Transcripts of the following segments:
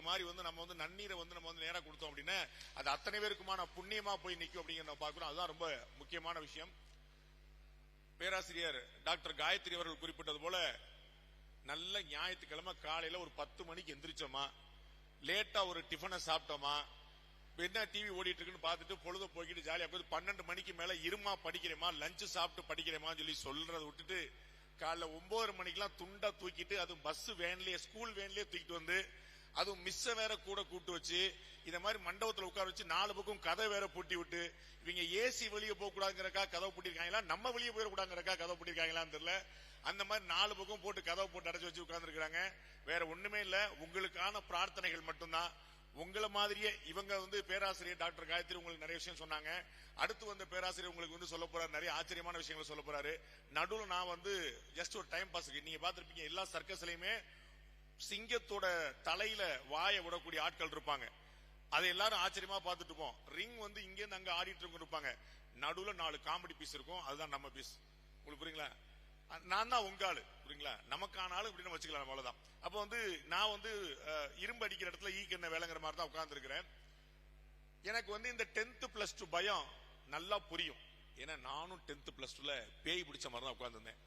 மாதிரி நம்ம நன்னீரை நம்ம நேரா கொடுத்தோம் அப்படின்னா அது அத்தனை பேருக்குமான புண்ணியமா போய் நிற்கும் அப்படிங்கிறத பார்க்கிறோம். அதுதான் ரொம்ப முக்கியமான விஷயம். பேராசிரியர் டாக்டர் காயத்ரி அவர்கள் குறிப்பிட்டது போல நல்ல ஞாயிற்றுக்கிழமை காலையில ஒரு 10 மணிக்கு எந்திரிச்சோமா, லேட்டா ஒரு டிஃபனை சாப்பிட்டோமா, என்ன டிவி ஓடிட்டு இருக்குன்னு பார்த்துட்டு பொழுது போய்கிட்டு ஜாலியா போய் 12 மணிக்கு மேல இருமா படிக்கிறேமா, லஞ்சு சாப்பிட்டு படிக்கிறேமான்னு சொல்லி சொல்றதை விட்டுட்டு காலைல 9 மணிக்கெல்லாம் துண்டா தூக்கிட்டு அதுவும் பஸ் வேன்லயே ஸ்கூல் வேன்லயே தூக்கிட்டு வந்து அதுவும் மிஸ்ஸ வேற கூட கூட்டு வச்சு இந்த மாதிரி மண்டபத்தில் உட்கார வச்சு 4 பக்கம் கதை வேற பூட்டி விட்டு இவங்க ஏசி வெளியே போக கூடாதுங்கிறக்கா கதவை பூட்டிருக்காங்களா, நம்ம வெளியே போயிடக்கூடாதுங்கிறக்கா கதவை பூட்டிருக்காங்களான்னு தெரியல. அந்த மாதிரி 4 பக்கம் போட்டு கதவை போட்டு அடைச்சு வச்சு உட்கார்ந்து இருக்காங்க. வேற ஒண்ணுமே இல்ல, உங்களுக்கான பிரார்த்தனைகள் மட்டும்தான். உங்களை மாதிரியே இவங்க பேராசிரியர் டாக்டர் காயத்ரி உங்களுக்கு நிறைய விஷயம் சொன்னாங்க. அடுத்து வந்த பேராசிரியர் உங்களுக்கு சொல்ல போறாரு, நிறைய ஆச்சரியமான விஷயங்களை சொல்ல போறாரு. நடுவில் நான் ஜஸ்ட் ஒரு டைம் பாஸ்க்கு நீங்க பாத்திருப்பீங்க எல்லா சர்க்கஸ்லயுமே சிங்கத்தோட தலையில வாயை விடக்கூடிய ஆட்கள் இருப்பாங்க. அதை எல்லாரும் ஆச்சரியமா பார்த்துட்டு இருப்போம். ரிங் இங்க இருந்து அங்க ஆடிட்டு இருப்பாங்க. நடுவுல 4 காமெடி பீஸ் இருக்கும். அதுதான் நம்ம பீஸ். உங்களுக்கு புரியுங்களா? நான் தான் உங்க ஆளு, புரியுங்களா? நமக்கான ஆளு இப்படின்னு வச்சுக்கலாம். அவ்வளவுதான். அப்ப நான் இரும்பு அடிக்கிற இடத்துல ஈக்கு என்ன வேலைங்கிற மாதிரி தான் உட்கார்ந்து இருக்கிறேன். எனக்கு இந்த 10th + 2 பயம் நல்லா புரியும். ஏன்னா நானும் 10th + 2ல பேய் பிடிச்ச மாதிரி தான் உட்கார்ந்து இருந்தேன்.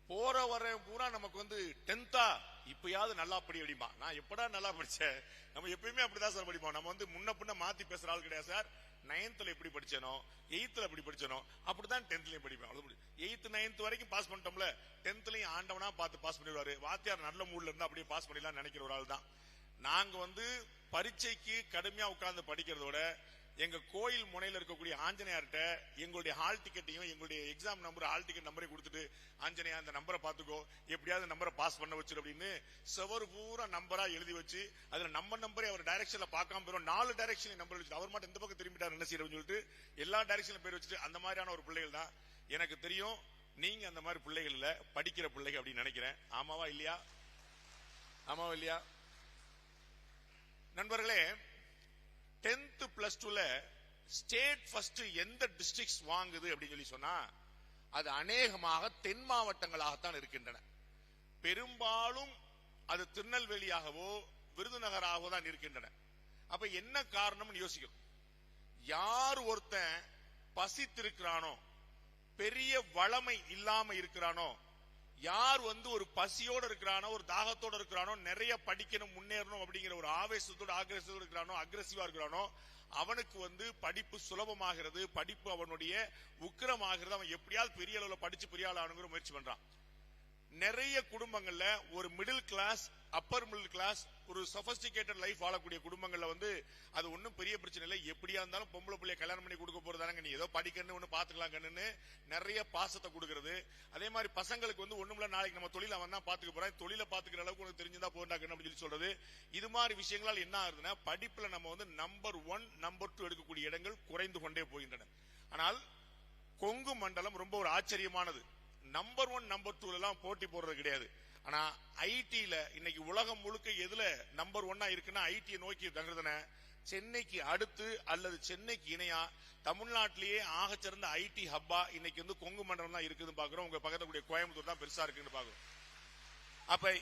போற வர பூரா நமக்கு 10th இப்பயாவது நல்லா படி அப்படிமா. நான் எப்படா நல்லா படிச்சேன்? நம்ம எப்பயுமே அப்படிதான் சார் படிப்போம். நம்ம முன்ன பின்ன மாத்தி பேசுற ஆள் கிடையாது சார். 9th எப்படி படிச்சனோ 8th எப்படி படிச்சனோ அப்படிதான் 10th படிப்பேன். 8th 9th வரைக்கும் பாஸ் பண்ணிட்டோம்ல, 10th ஆண்டவனா பார்த்து பாஸ் பண்ணிடுவாரு. வாத்தியார் நல்ல மூட்ல இருந்தா அப்படியே பாஸ் பண்ணிடலாம் நினைக்கிற ஒரு ஆள் தான். நாங்க பரீட்சைக்கு கடுமையா உட்கார்ந்து படிக்கிறதோட எங்க கோயில் முனையில இருக்கக்கூடிய ஆஞ்சநேயர்கிட்ட எங்களுடைய ஹால் டிக்கெட்டையும் எங்களுடைய எக்ஸாம் நம்பர் ஹால் டிக்கெட் நம்பரையும் கொடுத்துட்டு, ஆஞ்சநேயா அந்த நம்பரை பாத்துக்கோ, எப்படியாவது நம்பரை பாஸ் பண்ண வச்சிரு அப்படின்னு செவர் பூரா நம்பரா எழுதி வச்சு அதுல நம்ம நம்பரே அவர் டைரக்ஷன்ல பார்க்காம போயிடும். 4 டைரக்ஷன் நம்பர் வச்சு அவர் மட்டும் இந்த பக்கம் திரும்பிட்டார் என்ன செய்யறதுன்னு சொல்லிட்டு எல்லா டைரக்ஷன்ல பேர் வச்சுட்டு அந்த மாதிரியான ஒரு பிள்ளைகள் தான். எனக்கு தெரியும் நீங்க அந்த மாதிரி பிள்ளைகள் இல்ல, படிக்கிற பிள்ளைகள் அப்படின்னு நினைக்கிறேன். ஆமாவா இல்லையா? ஆமாவா இல்லையா? நண்பர்களே, 10th + 2ல ஸ்டேட் ஃபர்ஸ்ட் எந்த டிஸ்ட்ரிக்ட்ஸ் வாங்குது அப்படின்னு சொன்னா அது அநேகமாக தென் மாவட்டங்களாகத்தான் இருக்கின்றன. பெரும்பாலும் அது திருநெல்வேலியாகவோ விருதுநகராகவோ தான் இருக்கின்றன. அப்ப என்ன காரணம்னு யோசிக்கணும். யார் ஒருத்தன் பசித்திருக்கிறானோ, பெரிய வளமை இல்லாம இருக்கிறானோ, யார் ஒரு பசியோட இருக்கிறானோ, ஒரு தாகத்தோட இருக்கிறானோ, நிறைய படிக்கணும் முன்னேறணும் அப்படிங்கிற ஒரு ஆவேசத்தோட ஆக்ரேசிவா இருக்கிறானோ, அக்ரெசிவா இருக்கிறானோ, அவனுக்கு படிப்பு சுலபமாகிறது, படிப்பு அவனுடைய உக்கிரமாகிறது. அவன் எப்படியாவது பெரிய அளவுல படிச்சு பெரிய ஆள் ஆகணுங்கிற முயற்சி பண்றான். நிறைய குடும்பங்கள்ல ஒரு middle class, upper middle class, ஒரு சொபிஸ்டிகேட்டட் லைஃப் வாழக்கூடிய குடும்பங்கள்ல அது ஒன்னும் பெரிய பிரச்சனை இல்லை. எப்படியா இருந்தாலும் பொம்பளை பிள்ளைய கல்யாணம் பண்ணி கொடுக்க போறதானங்க, நீ ஏதோ படிக்கணும் ஒண்ணு பாத்துக்கலாம் கண்ணுன்னு நிறைய பாசத்தை கொடுக்கறது. அதே மாதிரி பசங்களுக்கு ஒண்ணுமில்ல, நாளைக்கு நம்ம தொழில அவன் தான் பாத்துக்க போறான், தொழில பாத்துக்கிற அளவுக்கு உனக்கு தெரிஞ்சுதான் போறா கண்ணு அப்படின்னு சொல்லி சொல்றது. இது மாதிரி விஷயங்களால் என்ன ஆகுதுன்னா படிப்புல நம்ம நம்பர் 1 நம்பர் 2 எடுக்கக்கூடிய இடங்கள் குறைந்து கொண்டே போகின்றன. ஆனால் கொங்கு மண்டலம் ரொம்ப ஒரு ஆச்சரியமானது. நம்பர் 1 நம்பர் 2 எல்லாம் போட்டி போடுறது கிடையாது. ஆனா ஐடில இன்னைக்கு உலகம் முழுக்க எதுல நம்பர் 1 இருக்குன்னா ஐடியை நோக்கி தங்குறதுன சென்னைக்கு அடுத்து அல்லது சென்னைக்கு இணையா தமிழ்நாட்டிலேயே ஆகச்சிறந்த ஐடி ஹப்பா இன்னைக்கு கொங்கு மண்டலம் தான் இருக்குதுன்னு பாக்குறோம். உங்க பக்கத்துல கூடிய கோயம்புத்தூர் தான் பெருசா இருக்குன்னு பாக்குறோம். அப்ப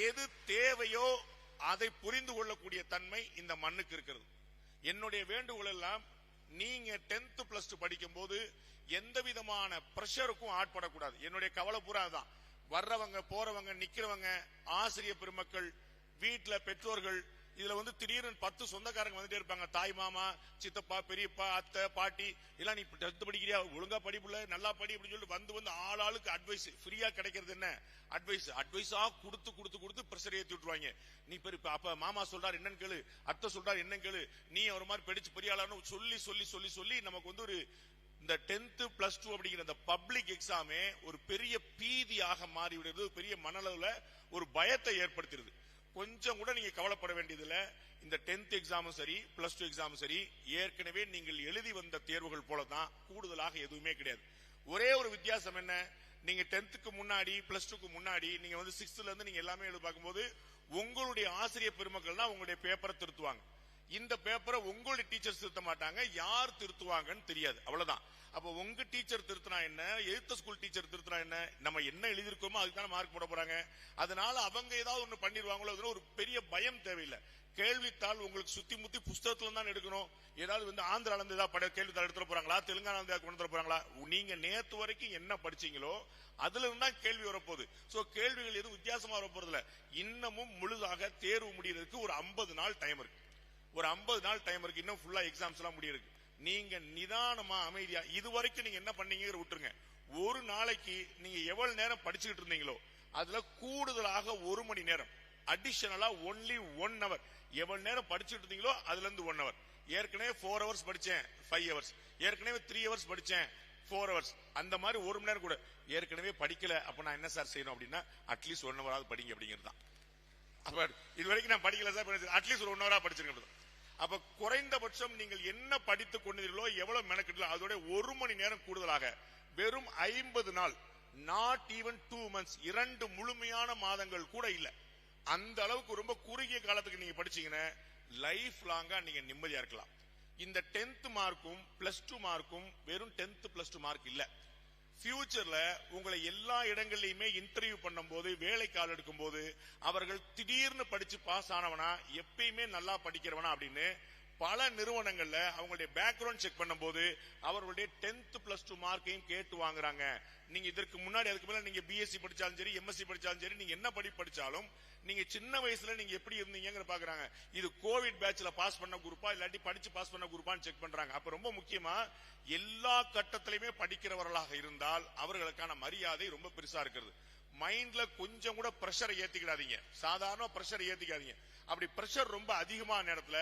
எது தேவையோ அதை புரிந்து கொள்ளக்கூடிய தன்மை இந்த மண்ணுக்கு இருக்கிறது. என்னுடைய வேண்டுகோள் எல்லாம், நீங்க 10th + 2 படிக்கும் போது எந்த விதமான பிரஷருக்கும் ஆட்படக்கூடாது. என்னுடைய கவலை பூரா தான். வர்றவங்க போறவங்க நிக்கிறவங்க ஆசிரியர் பெருமக்கள் வீட்டுல பெற்றோர்கள் இதுல திடீர்னு 10 சொந்தக்காரங்க வந்துட்டே இருப்பாங்க. தாய் மாமா, சித்தப்பா, பெரியப்பா, அத்தை, பாட்டி எல்லாம் நீ 10th படிக்கிறியா, ஒழுங்கா படிப்புல நல்லா படி அப்படின்னு சொல்லிட்டு ஆளாளுக்கு அட்வைஸ் ஃப்ரீயா கிடைக்கிறது. என்ன அட்வைஸா கொடுத்து கொடுத்து கொடுத்து பிரஷர் ஏத்தி விட்டுருவாங்க. நீ பெரிய அப்ப மாமா சொல்றாரு என்னன்னு கேளு, அத்தை சொல்றாரு என்னன்னு கேளு, நீ ஒரு மாதிரி படிச்சு பெரியாளான்னு சொல்லி சொல்லி சொல்லி சொல்லி நமக்கு ஒரு இந்த 10th + 2 அப்படிங்கிற இந்த பப்ளிக் எக்ஸாமே ஒரு பெரிய பீதியாக மாறிவிடுது. பெரிய மனளவுல ஒரு பயத்தை ஏற்படுத்துறது. கொஞ்சம் கூட நீங்க கவலைப்பட வேண்டியதில்லை. இந்த 10th எக்ஸாமும் சரி +2 எக்ஸாமும் சரி ஏற்கனவே நீங்கள் எழுதி வந்த தேர்வுகள் போலதான், கூடுதலாக எதுவுமே கிடையாது. ஒரே ஒரு வித்தியாசம் என்ன, நீங்க 10th முன்னாடி +2 முன்னாடி நீங்க 6th இருந்து நீங்க எல்லாமே எழுதி பார்க்கும்போது உங்களுடைய ஆசிரியர் பெருமக்கள் தான் உங்களுடைய பேப்பரை திருத்துவாங்க. இந்த பேப்பரை உங்களுடைய டீச்சர்ஸ் திருத்த மாட்டாங்க, யார் திருத்துவாங்கன்னு தெரியாது, அவ்வளவுதான். அப்ப உங்க டீச்சர் திருத்தினா என்ன, எழுத்த ஸ்கூல் டீச்சர் திருத்தினா என்ன, நம்ம என்ன எழுதிருக்கோமோ அதுக்கான மார்க் போட போறாங்க. அதனால அவங்க ஏதாவது ஒண்ணு பண்ணிடுவாங்களோ, ஒரு பெரிய பயம் தேவையில்லை. கேள்வித்தாள் உங்களுக்கு சுத்தி முத்தி புஸ்தகத்துல தான் எடுக்கணும். ஏதாவது ஆந்திரால இருந்து ஏதாவது கேள்வித்தாள் எடுத்துட்டு போறாங்களா, தெலுங்கானா இருந்து கொண்டு வர போறாங்களா? நீங்க நேத்து வரைக்கும் என்ன படிச்சீங்களோ அதுல இருந்தா கேள்வி வரப்போகுது. சோ கேள்விகள் எதுவும் வித்தியாசமா வரப்போறது இல்ல. இன்னமும் முழுதாக தேர்வு முடியறதுக்கு ஒரு 50 நாள் டைம் இருக்கு. ஒரு 50 நாள் டைம் இருக்கு. இன்னும் ஃபுல்லா எக்ஸாம்ஸ் எல்லாம் முடியிருக்கு. நீங்க நிதானமா அமைதியா இது வரைக்கும் நீங்க என்ன பண்ணீங்க விட்டுருங்க. ஒரு நாளைக்கு நீங்க எவ்வளவு நேரம் படிச்சுக்கிட்டு இருந்தீங்களோ அதுல கூடுதலாக 1 மணி நேரம், அடிஷனலா ஒன்லி 1 hour எவ்வளவு நேரம் படிச்சுட்டு இருந்தீங்களோ அதுல இருந்து 1 hour. ஏற்கனவே 4 hours படிச்சேன் 5 hours, ஏற்கனவே 3 hours படிச்சேன் 4 hours, அந்த மாதிரி 1 மணி நேரம் கூட ஏற்கனவே படிக்கல. அப்ப நான் என்ன சார் செய்யணும் அப்படின்னா, அட்லீஸ்ட் 1 hour படிங்க அப்படிங்கிறது தான். அப்ப இது வரைக்கும் நான் படிக்கல சார், அட்லீஸ்ட் ஒரு 1 hour படிச்சிருக்கேன். அப்ப குறைந்தபட்சம் நீங்கள் என்ன படித்துக் கொண்டீர்களோ எவ்வளவு மெனக்கிட்டோ அதோட 1 மணி நேரம் கூடுதலாக, வெறும் 50 நாள், நாட் ஈவன் 2 months, 2 முழுமையான மாதங்கள் கூட இல்ல, அந்த அளவுக்கு ரொம்ப குறுகிய காலத்துக்கு நீங்க படிச்சீங்கன்னா லைஃப் லாங்கா நீங்க நிம்மதியா இருக்கலாம். இந்த 10th மார்க்கும் +2 மார்க்கும் வெறும் 10th +2 மார்க் இல்ல. ஃபியூச்சர்ல உங்களை எல்லா இடங்கள்லயுமே இன்டர்வியூ பண்ணும் போது, வேலை கால் எடுக்கும் போது அவர்கள் திடீர்னு படிச்சு பாஸ் ஆனவனா, எப்பயுமே நல்லா படிக்கிறவனா அப்படின்னு பல நிறுவனங்கள்ல அவங்களுடைய பேக்ரவுண்ட் செக் பண்ணும் போது அவர்களுடைய 10th +2 மார்க்கையும் கேட்டு வாங்குறாங்க. நீங்க இதற்கு முன்னாடி அதுக்கு மேல நீங்க பிஎஸ்சி படிச்சாலும் சரி, எம்எஸ்சி படிச்சாலும் சரி, நீங்க என்ன படிச்சாலும் நீங்க சின்ன வயசுல நீங்க எப்படி இருந்தீங்க பாக்குறாங்க. இது கோவிட் பேட்ச்ல பாஸ் பண்ண குரூப்பா இல்லாட்டி படிச்சு பாஸ் பண்ண குரூப்பான்னு செக் பண்றாங்க. அப்ப ரொம்ப முக்கியமா எல்லா கட்டத்திலுமே படிக்கிறவர்களாக இருந்தால் அவர்களுக்கான மரியாதை ரொம்ப பெருசா இருக்கிறது. மைண்ட்ல கொஞ்சம் கூட பிரஷரை ஏத்திக்கிடாதீங்க, சாதாரண பிரஷரை ஏத்திக்காதீங்க. அப்படி பிரஷர் ரொம்ப அதிகமான நேரத்துல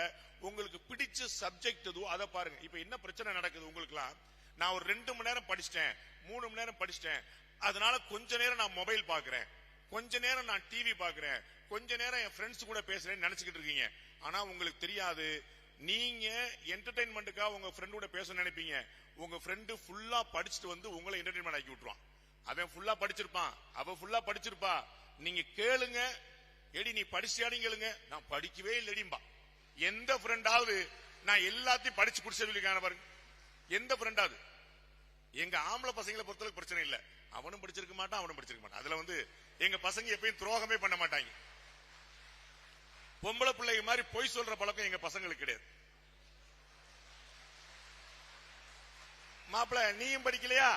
உங்களுக்கு பிடிச்ச சப்ஜெக்ட் எதுவோ அதை பாருங்க. இப்ப என்ன பிரச்சனை நடக்குது உங்களுக்குலாம், நான் ஒரு 2 மணி நேரம் படிச்சிட்டேன், 3 மணி நேரம் படிச்சிட்டேன், அதனால கொஞ்ச நேரம் நான் மொபைல் பாக்குறேன், கொஞ்ச நேரம் நான் டிவி பாக்குறேன், கொஞ்ச நேரம் என் ஃப்ரெண்ட்ஸ் கூட பேசுறேன்னு நினைச்சுக்கிட்டு இருக்கீங்க. ஆனா உங்களுக்கு தெரியாது, நீங்க என்டர்டைன்மெண்ட்டுக்காக உங்க ஃப்ரெண்ட் கூட பேச நினைப்பீங்க, உங்க ஃப்ரெண்டு ஃபுல்லா படிச்சுட்டு வந்து உங்களை என்டர்டைன்மெண்ட் ஆக்கி விட்டுருவான். அவன் ஃபுல்லா படிச்சிருப்பான், அவ ஃபுல்லா படிச்சிருப்பா. நீங்க கேளுங்க, எடி நீ படிச்சியாடி கேளுங்க, நான் படிக்கவே இல்லடிம்பா. எந்த ஃப்ரெண்டாவது நான் எல்லாத்தையும் படிச்சு குடிச்சிருக்கான பாருங்க, எந்த ஃப்ரெண்டாவது? எங்க ஆம்பளை பசங்களை பொறுத்தளவுக்கு பிரச்சனை இல்ல, அவனும் படிச்சிருக்க மாட்டான் அவனும் படிச்சிருக்க மாட்டான். அதுல எங்க பசங்க எப்பயும் துரோகமே பண்ண மாட்டாங்க. பொம்பளை பிள்ளைங்க மாதிரி பொய் சொல்ற பழக்கம் எங்க பசங்களுக்கு கிடையாது. மாப்பிள்ள நீயும் படிக்கலையா,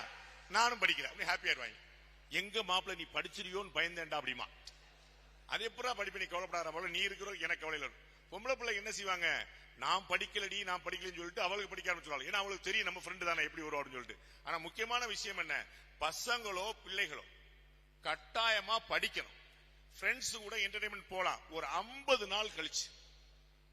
நானும் படிக்கல, அப்படி ஹாப்பியா இருவாங்க. எங்க மாப்பிள்ள நீ படிச்சிருயோன்னு பயந்தேன்டா அப்படிமா. அது எப்படா படிப்பு, நீ கவலைப்படாத போல, நீ இருக்கிற எனக்கு கவலையில. பொம்பளை பிள்ளை என்ன செய்வாங்க, நான் படிக்கலடி நான் படிக்கலன்னு சொல்லிட்டு அவளுக்கு படிக்க ஆரம்பிச்சுவாங்க. ஏன்னா அவளுக்கு தெரியும் நம்ம ஃப்ரெண்டு தானே எப்படி வருவான்னு சொல்லிட்டு. ஆனா முக்கியமான விஷயம் என்ன, பசங்களோ பிள்ளைகளோ கட்டாயமா படிக்கணும். ஃப்ரெண்ட்ஸ் கூட என்டர்டைன்மெண்ட் போலாம். ஒரு 50 நாள் கழிச்சு,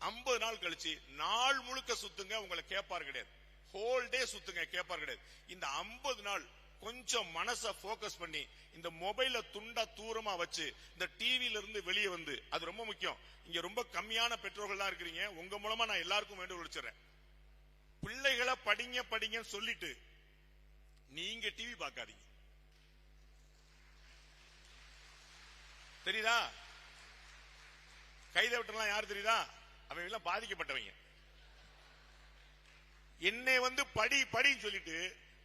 50 நாள் கழிச்சு நாள் முழுக்க சுத்துங்க, உங்களை கேட்பார் கிடையாது. ஹோல் டே சுத்துங்க, கேட்பார் கிடையாது. இந்த 50 நாள் கொஞ்சம் மனசை போக்கஸ் பண்ணி இந்த மொபைல துண்டா தூரமா வச்சு இந்த டிவில இருந்து வெளியே வந்து, அது ரொம்ப முக்கியம். இங்க ரொம்ப கம்மியான பெற்றோர்கள் தான் இருக்கிறீங்க, உங்க மூலமா நான் எல்லாருக்கும் வேண்டுகோள் வச்சிடறேன். பிள்ளைகளை படிங்க படிங்கன்னு சொல்லிட்டு நீங்க டிவி பார்க்காதீங்க. தெரியுதா? கைதை விட்டுலாம் யாரு தெரியுதா? அவங்க எல்லாம் பாதிக்கப்பட்டவங்க. என்னை படி படின்னு சொல்லிட்டு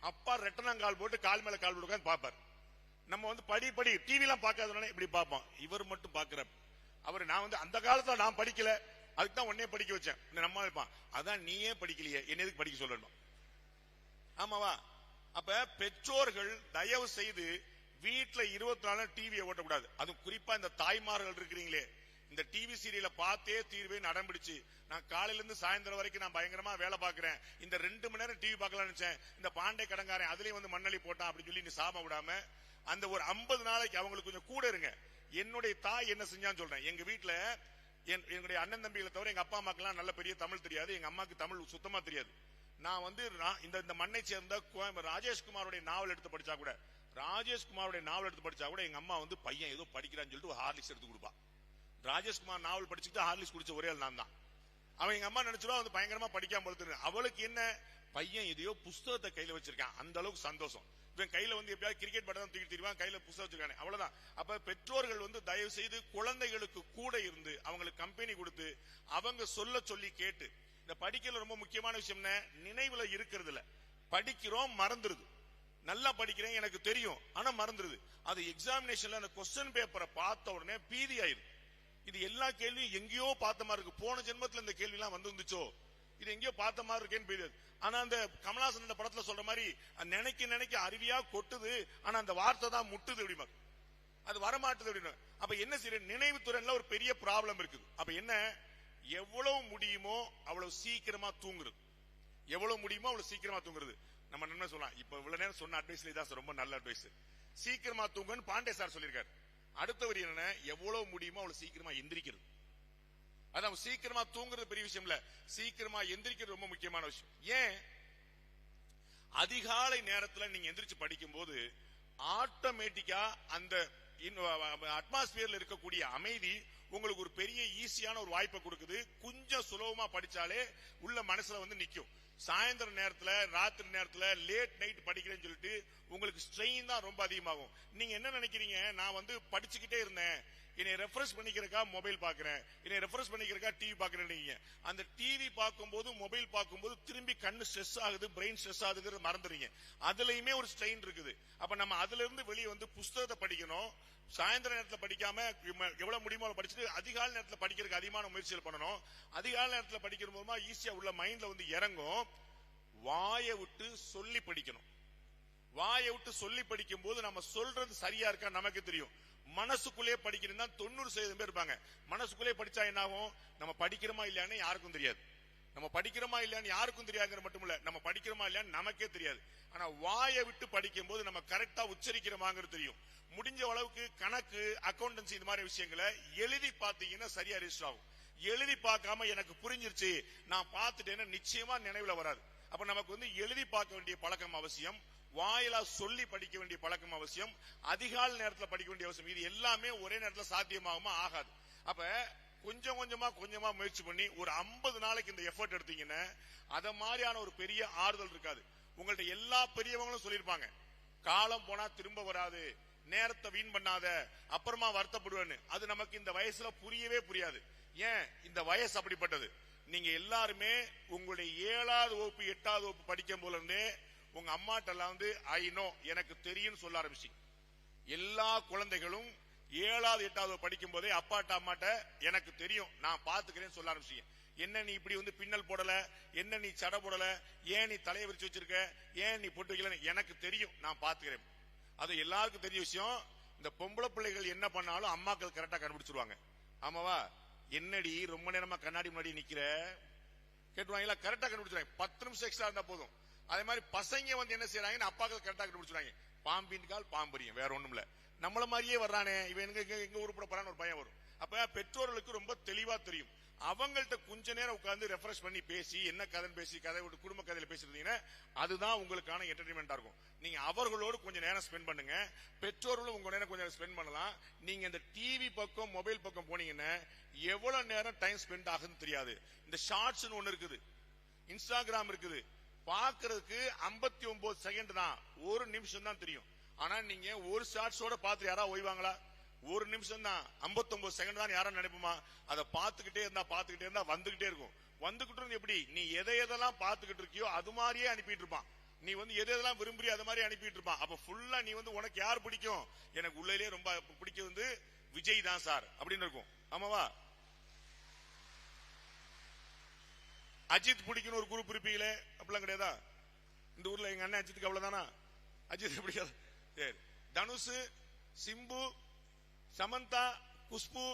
அப்பா ரெட்டனங்கால் போட்டு கால் மேல கால் போட்டு பாப்பார். நம்ம படி படி டிவி எல்லாம் பார்க்காதனால இப்படி பார்ப்போம். இவர் மட்டும் பாக்குற அவர், நான் அந்த காலத்துல நான் படிக்கல, அதுக்கு தான் உன்னையே படிக்க வச்சேன். நம்ம இருப்பான், அதான் நீயே படிக்கலையே என்ன எதுக்கு படிக்க சொல்லணும்? ஆமாவா? அப்ப பெற்றோர்கள் தயவு செய்து வீட்டுல 24 டிவியை ஓட்டக்கூடாது. அது குறிப்பா இந்த தாய்மார்கள் இருக்கிறீங்களே, இந்த டிவி சீரியல பார்த்தே தீர்வே நடம்பிடிச்சு, நான் காலையில இருந்து சாயந்தரம் வரைக்கும் நான் பயங்கரமா வேலை பார்க்கிறேன், இந்த 2 மணி நேரம் டிவி பார்க்கலாம்னு நினைச்சேன், இந்த பாண்டே கடங்காரன் அதுலயும் மண்ணலி போட்டான் அப்படின்னு சொல்லி நீ சாபம் விடாம அந்த ஒரு 50 நாளைக்கு அவங்களுக்கு கொஞ்சம் கூட இருங்க. என்னுடைய தாய் என்ன செஞ்சான்னு சொல்றேன். எங்க வீட்டுல என்னுடைய அண்ணன் தம்பிகளை தவிர எங்க அப்பா அம்மாக்கெல்லாம் நல்ல பெரிய தமிழ் தெரியாது, எங்க அம்மாக்கு தமிழ் சுத்தமா தெரியாது. நான் இந்த மண்ணை சேர்ந்த ராஜேஷ்குமாரோட நாவல் எடுத்து படிச்சா கூட, ராஜேஷ்குமாரோட நாவல் எடுத்து படிச்சா கூட எங்க அம்மா பையன் ஏதோ படிக்கிறான்னு சொல்லிட்டு ஒரு ஹார்லிக்ஸ் எடுத்து கொடுப்பா. ராஜேஷ்குமார் நாவல் படிச்சுட்டு ஹார்லிக்ஸ் குடிச்ச ஒரே ஆள் நான் தான். அவன் எங்க அம்மா நினைச்சுவா பயங்கரமா படிக்காம படுத்து, அவளுக்கு என்ன, பையன் எதையோ புஸ்தகத்தை கையில வச்சிருக்கான், அந்த அளவுக்கு சந்தோஷம். இவன் கையில வந்து எப்படியாவது கிரிக்கெட் பேட் தான் தூக்கி தருவான், கையில புத்தகம் வச்சிருக்கானே, அவ்வளவுதான். அப்ப பெற்றோர்கள் வந்து தயவு செய்து குழந்தைகளுக்கு கூட இருந்து அவங்களுக்கு கம்பெனி கொடுத்து அவங்க சொல்ல சொல்லி கேட்டு, இந்த படிக்கல ரொம்ப முக்கியமான விஷயம் என்ன, நினைவுல இருக்கிறது இல்ல, படிக்கிறோம் மறந்துருது. நல்லா படிக்கிறேன் எனக்கு தெரியும் ஆனா மறந்துருது. அது எக்ஸாமினேஷன்ல அந்த கொஸ்டின் பேப்பரை பார்த்த உடனே பீதி ஆயிரும். இது எல்லா கேள்வியும் எங்கேயோ பார்த்த மாதிரி இருக்கு, போன ஜென்மத்துல இந்த கேள்வி எல்லாம் வந்துச்சோ, இது எங்கேயோ பார்த்த மாதிரி இருக்கேன்னு தெரியாது. ஆனா அந்த கமலஹாசன் படத்துல சொல்ற மாதிரி நினைக்க நினைக்க அருவியா கொட்டுது, ஆனா அந்த வார்த்தை தான் முட்டுது அப்படிமா, அது வரமாட்டுது அப்படின்னு. அப்ப என்ன செய்ய, நினைவு திறன்ல ஒரு பெரிய ப்ராப்ளம் இருக்குது. அப்ப என்ன, எவ்வளவு முடியுமோ அவ்வளவு சீக்கிரமா தூங்குறது, எவ்வளவு முடியுமோ அவ்வளவு சீக்கிரமா தூங்குறது. நம்ம என்ன சொல்லலாம், இப்ப இவ்வளவு நேரம் சொன்ன அட்வைஸ்ல இதான் ரொம்ப நல்ல அட்வைஸ். சீக்கிரமா தூங்குன்னு பாண்டே சார் சொல்லியிருக்காரு. அடுத்த வரி என்ன, எவ்வளவு முடியுமோ அவ்வளவு சீக்கிரமா எந்திரிக்கிறது. அதான் சீக்கிரமா தூங்குறது பெரிய விஷயம் இல்ல, சீக்கிரமா எந்திரிக்கிறது ரொம்ப முக்கியமான விஷயம். ஏன், அதிகாலை நேரத்துல நீங்க எந்திரிச்சு படிக்கும் போது ஆட்டோமேட்டிக்கா அந்த அட்மாஸ்பியர்ல இருக்கக்கூடிய அமைதி உங்களுக்கு ஒரு பெரிய ஈஸியான ஒரு வாய்ப்பை கொடுக்குது. கொஞ்சம் சுலபமா படிச்சாலே உள்ள மனசுல வந்து நிக்கும். சாயந்தர நேரத்துல ராத்திரி நேரத்துல லேட் நைட் படிக்கிறேன்னு சொல்லிட்டு உங்களுக்கு ஸ்ட்ரெயின் தான் ரொம்ப அதிகமாகும். நீங்க என்ன நினைக்கிறீங்க, நான் வந்து படிச்சுக்கிட்டே இருந்தேன், என்னை ரெஃப்ரெஷ் பண்ணிக்கிறக்கா மொபைல் பாக்குறேன், என்னை ரெஃப்ரெஷ் பண்ணிக்கிறக்கா டிவி பாக்குறேன். அந்த டிவி பார்க்கும்போது மொபைல் பார்க்கும்போது திரும்பி கண்ணு ஸ்ட்ரெஸ் ஆகுது, பிரெயின் ஸ்ட்ரெஸ் ஆகுதுங்கிறது மறந்துறீங்க. அதுலயுமே ஒரு ஸ்ட்ரெயின் இருக்குது. அப்ப நம்ம அதுல இருந்து வெளியே வந்து புஸ்தகத்தை படிக்கணும். சாயந்தர நேரத்துல படிக்காம எவ்வளவு முடியுமோ படிச்சுட்டு அதிகாலை நேரத்துல படிக்கிறதுக்கு அதிகமான முயற்சிகள் பண்ணணும். அதிகாலை நேரத்துல படிக்கிற மூலமா ஈஸியா உள்ள மைண்ட்ல வந்து இறங்கும். வாயை விட்டு சொல்லி படிக்கணும். வாயை விட்டு சொல்லி படிக்கும் போது நம்ம சொல்றது சரியா இருக்கா நமக்கு தெரியும். மனசுக்குள்ளே படிக்கிறதா 90% பேர் இருப்பாங்க. மனசுக்குள்ளே படிச்சா என்ன ஆகும், நம்ம படிக்கிறோமா இல்லையான்னு யாருக்கும் தெரியாது. நம்ம படிக்கிறோமா இல்லையான்னு யாருக்கும் தெரியாதுங்கிற மட்டும் இல்ல, நம்ம படிக்கிறோமா இல்லையான்னு நமக்கே தெரியாது. ஆனா வாயை விட்டு படிக்கும் போது நம்ம கரெக்டா உச்சரிக்கிறோமாங்கிறது தெரியும். முடிஞ்ச அளவுக்கு கணக்கு, அக்கௌண்டன்சி இந்த மாதிரி விஷயங்களை எழுதி பார்த்தீங்கன்னா சரியா ரெஜிஸ்டர் ஆகும். எழுதி பார்க்காம எனக்கு புரிஞ்சிருச்சு நான் பார்த்துட்டேன்னா நிச்சயமா நினைவுல வராது. அப்ப நமக்கு வந்து எழுதி பார்க்க வேண்டிய பழக்கம் அவசியம், வாயிலா சொல்லி படிக்க வேண்டிய பழக்கம் அவசியம், அதிகாலை நேரத்தில் படிக்க வேண்டிய அவசியம். இது எல்லாமே ஒரே நேரத்தில் சாத்தியமாகுமா, ஆகாது. அப்ப கொஞ்சம் கொஞ்சமா முயற்சி பண்ணி ஒரு 50 நாளைக்கு இந்த எஃபர்ட் எடுத்தீங்கன்னா அத மாதிரியான ஒரு பெரிய ஆறுதல் இருக்காது. உங்கள்ட்ட எல்லா பெரியவங்களும் சொல்லியிருப்பாங்க, காலம் போனா திரும்ப வராது, நேரத்தை வீண் பண்ணாத, அப்புறமா வருத்தப்படுவேன்னு. அது நமக்கு இந்த வயசுல புரியவே புரியாது. ஏன், இந்த வயசு அப்படிப்பட்டது. நீங்க எல்லாருமே உங்களுடைய 7வது வகுப்பு 8வது வகுப்பு படிக்கும் போல இருந்தே உங்க அம்மாட்ட எல்லாம் வந்து ஐ நோ எனக்கு தெரியும் சொல்ல ஆரம்பிச்சிங்க. எல்லா குழந்தைகளும் 7வது 8வது படிக்கும் போதே அப்பாட்ட அம்மாட்ட எனக்கு தெரியும் நான் பாத்துக்கிறேன்னு சொல்ல ஆரம்பிச்சிங்க. என்ன நீ இப்படி வந்து பின்னல் போடல, என்ன நீ சடை போடல, ஏன் நீ தலையை விரிச்சு வச்சிருக்க, ஏன் நீ பொட்டு வைக்கல, எனக்கு தெரியும் நான் பாத்துக்கிறேன். அது எல்லாருக்கும் தெரிய விஷயம். இந்த பொம்பளை பிள்ளைகள் என்ன பண்ணாலும் அம்மாக்கள் கரெக்டா கண்டுபிடிச்சிருவாங்க. ஆமாவா, என்னடி ரொம்ப நேரமா கண்ணாடி முன்னாடி நிக்கிற கேட்டுவாங்களா, கரெக்டா கண்டுபிடிச்சிருவாங்க. 10 நிமிஷம் எக்ஸ்ட்ரா இருந்தா போதும். அதே மாதிரி பசங்க வந்து என்ன செய்யறாங்க, அப்பாக்கள் கரெக்டா கண்டுபிடிச்சிருவாங்க. பாம்பின் கால் பாம்பரியும், வேற ஒண்ணும் இல்ல, நம்மள மாதிரியே வர்றானே இவன் எங்க உருப்பட போறான்னு ஒரு பயம் வரும். அப்ப பெற்றோர்களுக்கு ரொம்ப தெளிவா தெரியும். அவங்கள்ட்ட கொஞ்ச நேரம் உட்கார்ந்து ரெஃப்ரெஷ் பண்ணி பேசி என்ன கதைன்னு பேசி கதை குடும்ப கதையில பேசிருந்தீங்கன்னா அதுதான் உங்களுக்கான என்டர்டைன்மெண்டா இருக்கும். நீங்க அவர்களோடு கொஞ்சம் நேரம் ஸ்பெண்ட் பண்ணுங்க, பெற்றோர்களும் உங்க நேரம் கொஞ்சம் ஸ்பெண்ட் பண்ணலாம். நீங்க இந்த டிவி பக்கம் மொபைல் பக்கம் போனீங்கன்னா எவ்வளவு நேரம் டைம் ஸ்பெண்ட் ஆகுதுன்னு தெரியாது. இந்த ஷார்ட்ஸ் ஒண்ணு இருக்குது, இன்ஸ்டாகிராம் இருக்குது, பாக்குறதுக்கு 59 செகண்ட் தான், 1 நிமிஷம் தான் தெரியும். ஆனா நீங்க ஒரு ஷார்ட்ஸோட பார்த்து யாராவது ஓய்வாங்களா? 1 நிமிஷம் தான், 59 செகண்ட் தான் யாரும் நினைப்புமா? அதை பார்த்துக்கிட்டே இருந்தா வந்துகிட்டே இருக்கும். வந்துகிட்டு இருந்து எப்படி நீ எதையெல்லாம் பார்த்துக்கிட்டு இருக்கியோ அது மாதிரியே அனுப்பிட்டு இருப்பான். நீ வந்து எதெல்லாம் விரும்புறியோ அது மாதிரி அனுப்பிட்டு இருப்பான். அப்ப ஃபுல்லா நீ வந்து உனக்கு யார் பிடிக்கும், எனக்கு உள்ளே ரொம்ப பிடிக்கும் வந்து விஜய் தான் சார் அப்படின்னு இருக்கும். ஆமாவா, அஜித் பிடிக்கும் ஒரு குரூப் இருப்பீங்களே, அப்படிலாம் கிடையாதா? இந்த ஊர்ல எங்க அண்ணன் அஜித்துக்கு அவ்வளவுதானா? அஜித் பிடிக்காது. சரி, தனுஷ், சிம்பு, சமந்தா, குஷ்பு,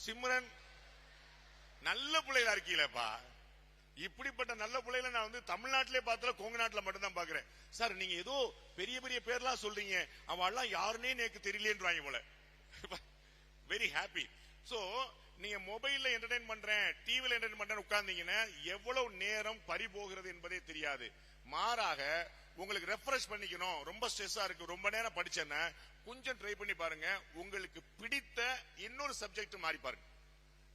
சிம்ரன், நல்ல பிள்ளைகளா இருக்கீங்களேப்பா. இப்படிப்பட்ட நல்ல பிள்ளைகளை நான் வந்து தமிழ்நாட்டிலே பார்த்தல, கொங்கு நாட்டில் மட்டும் தான் பாக்குறேன். சார் நீங்க ஏதோ பெரிய பெரிய பேர்லாம் சொல்றீங்க, அவெல்லாம் யாருன்னே எனக்கு தெரியலேன்றாங்க போல. Very happy. சோ நீங்க மொபைல்ல என்டர்டைன் பண்றேன், டிவில என்டர்டைன் பண்றேன் உட்கார்ந்தீங்கன்னா எவ்வளவு நேரம் பறி போகிறது என்பதே தெரியாது. மாறாக உங்களுக்கு ரெஃப்ரெஷ் பண்ணிக்கணும், ரொம்ப ஸ்ட்ரெஸ்ஸா இருக்கு, ரொம்ப நேரம் படிச்சேன்னா கொஞ்சம் ட்ரை பண்ணி பாருங்க. உங்களுக்கு பிடித்த இன்னொரு சப்ஜெக்ட் மாறி பாருங்க.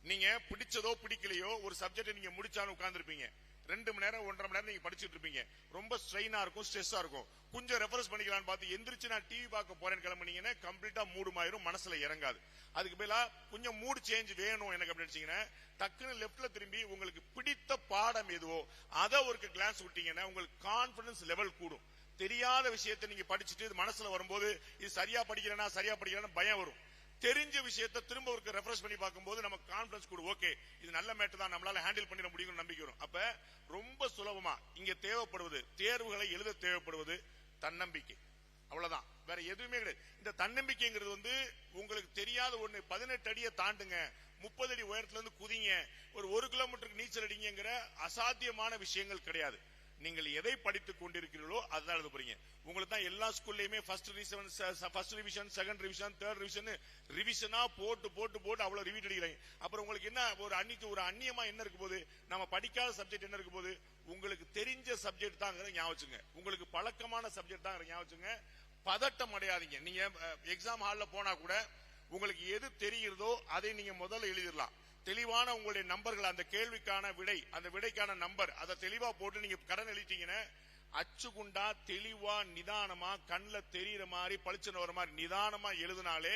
நீங்க பிடிச்சதோ பிடிக்கலையோ ஒரு சப்ஜெக்ட் நீங்க முடிச்சாலும் உட்கார்ந்துருப்பீங்க. 2 மணி நேரம் 1.5 மணி நேரம் நீங்க படிச்சுட்டு இருப்பீங்க. ரொம்ப ஸ்ட்ரெயினா இருக்கும், ஸ்ட்ரெஸ்ஸா இருக்கும். கொஞ்சம் ரெஃபரன்ஸ் பண்ணிக்கலாம்னு பார்த்து எந்திரிச்சு நான் டிவி பார்க்க போறேன்னு கிளம்புனீங்கன்னா கம்ப்ளீட்டா மூடுமாயிரும், மனசுல இறங்காது. அதுக்கு பதிலா கொஞ்சம் மூடு சேஞ்ச் வேணும் எனக்கு அப்படின்னு டக்குன்னு லெப்ட்ல திரும்பி உங்களுக்கு பிடித்த பாடம் எதுவோ அதை ஒரு கிளான்ஸ் விட்டீங்கன்னா உங்களுக்கு கான்பிடன்ஸ் லெவல் கூடும். தெரியாத விஷயத்தை நீங்க படிச்சுட்டு இது மனசுல வரும்போது இது சரியா படிக்கிறேன்னா பயம் வரும். தெரிஞ்ச விஷயத்தை திரும்ப ஒரு ரெஃப்ரெஷ் பண்ணி பார்க்கும்போது நமக்கு கான்பிடன்ஸ் கூடும். ஓகே, இது நல்ல மேட்டர் தான், நம்மளால ஹேண்டில் பண்ணிட முடியும் நம்பிக்கை வரும். அப்ப ரொம்ப சுலபமா இங்க தேவைப்படுவது, தேர்வுகளை எழுத தேவைப்படுவது தன்னம்பிக்கை. அவ்வளவுதான், வேற எதுவுமே கிடையாது. இந்த தன்னம்பிக்கைங்கிறது உங்களுக்கு தெரியாத ஒண்ணு. 18 அடியை தாண்டுங்க, 30 அடி உயரத்துல இருந்து குதிங்க, ஒரு 1 கிலோமீட்டருக்கு நீச்சல் அடிங்கிற அசாத்தியமான விஷயங்கள் கிடையாது. நீங்கள் எதை படித்துக் கொண்டிருக்கிறீர்களோ அதுதான் எழுத போறீங்க. உங்களுக்கு தான் எல்லா ஸ்கூல்லயுமே first revision, second revision, third revision ரிவிஷனா போட்டு போட்டு போட்டு அவ்வளவு ரிவிட் அடிக்கிறாங்க. அப்புறம் உங்களுக்கு என்ன ஒரு அந்நியமா என்ன இருக்க போது, நம்ம படிக்காத சப்ஜெக்ட் என்ன இருக்க போது, உங்களுக்கு தெரிஞ்ச சப்ஜெக்ட் தான் ஞாபகம், உங்களுக்கு பழக்கமான சப்ஜெக்ட் தான் ஞாபகம். பதட்டம் அடையாதீங்க. நீங்க எக்ஸாம் ஹால்ல போனா கூட உங்களுக்கு எது தெரிகிறதோ அதை நீங்க முதல்ல எழுதிடலாம். தெளிவான உங்களுடைய நம்பர்கள், அந்த கேள்விக்கான விடை, அந்த விடைக்கான நம்பர், அதை தெளிவா போட்டு நீங்க கடன் எழுதிட்டீங்கன்னா அச்சுகுண்டா தெளிவா நிதானமா கண்ணுல தெரியுற மாதிரி பளிச்சுன்னு வர மாதிரி நிதானமா எழுதினாலே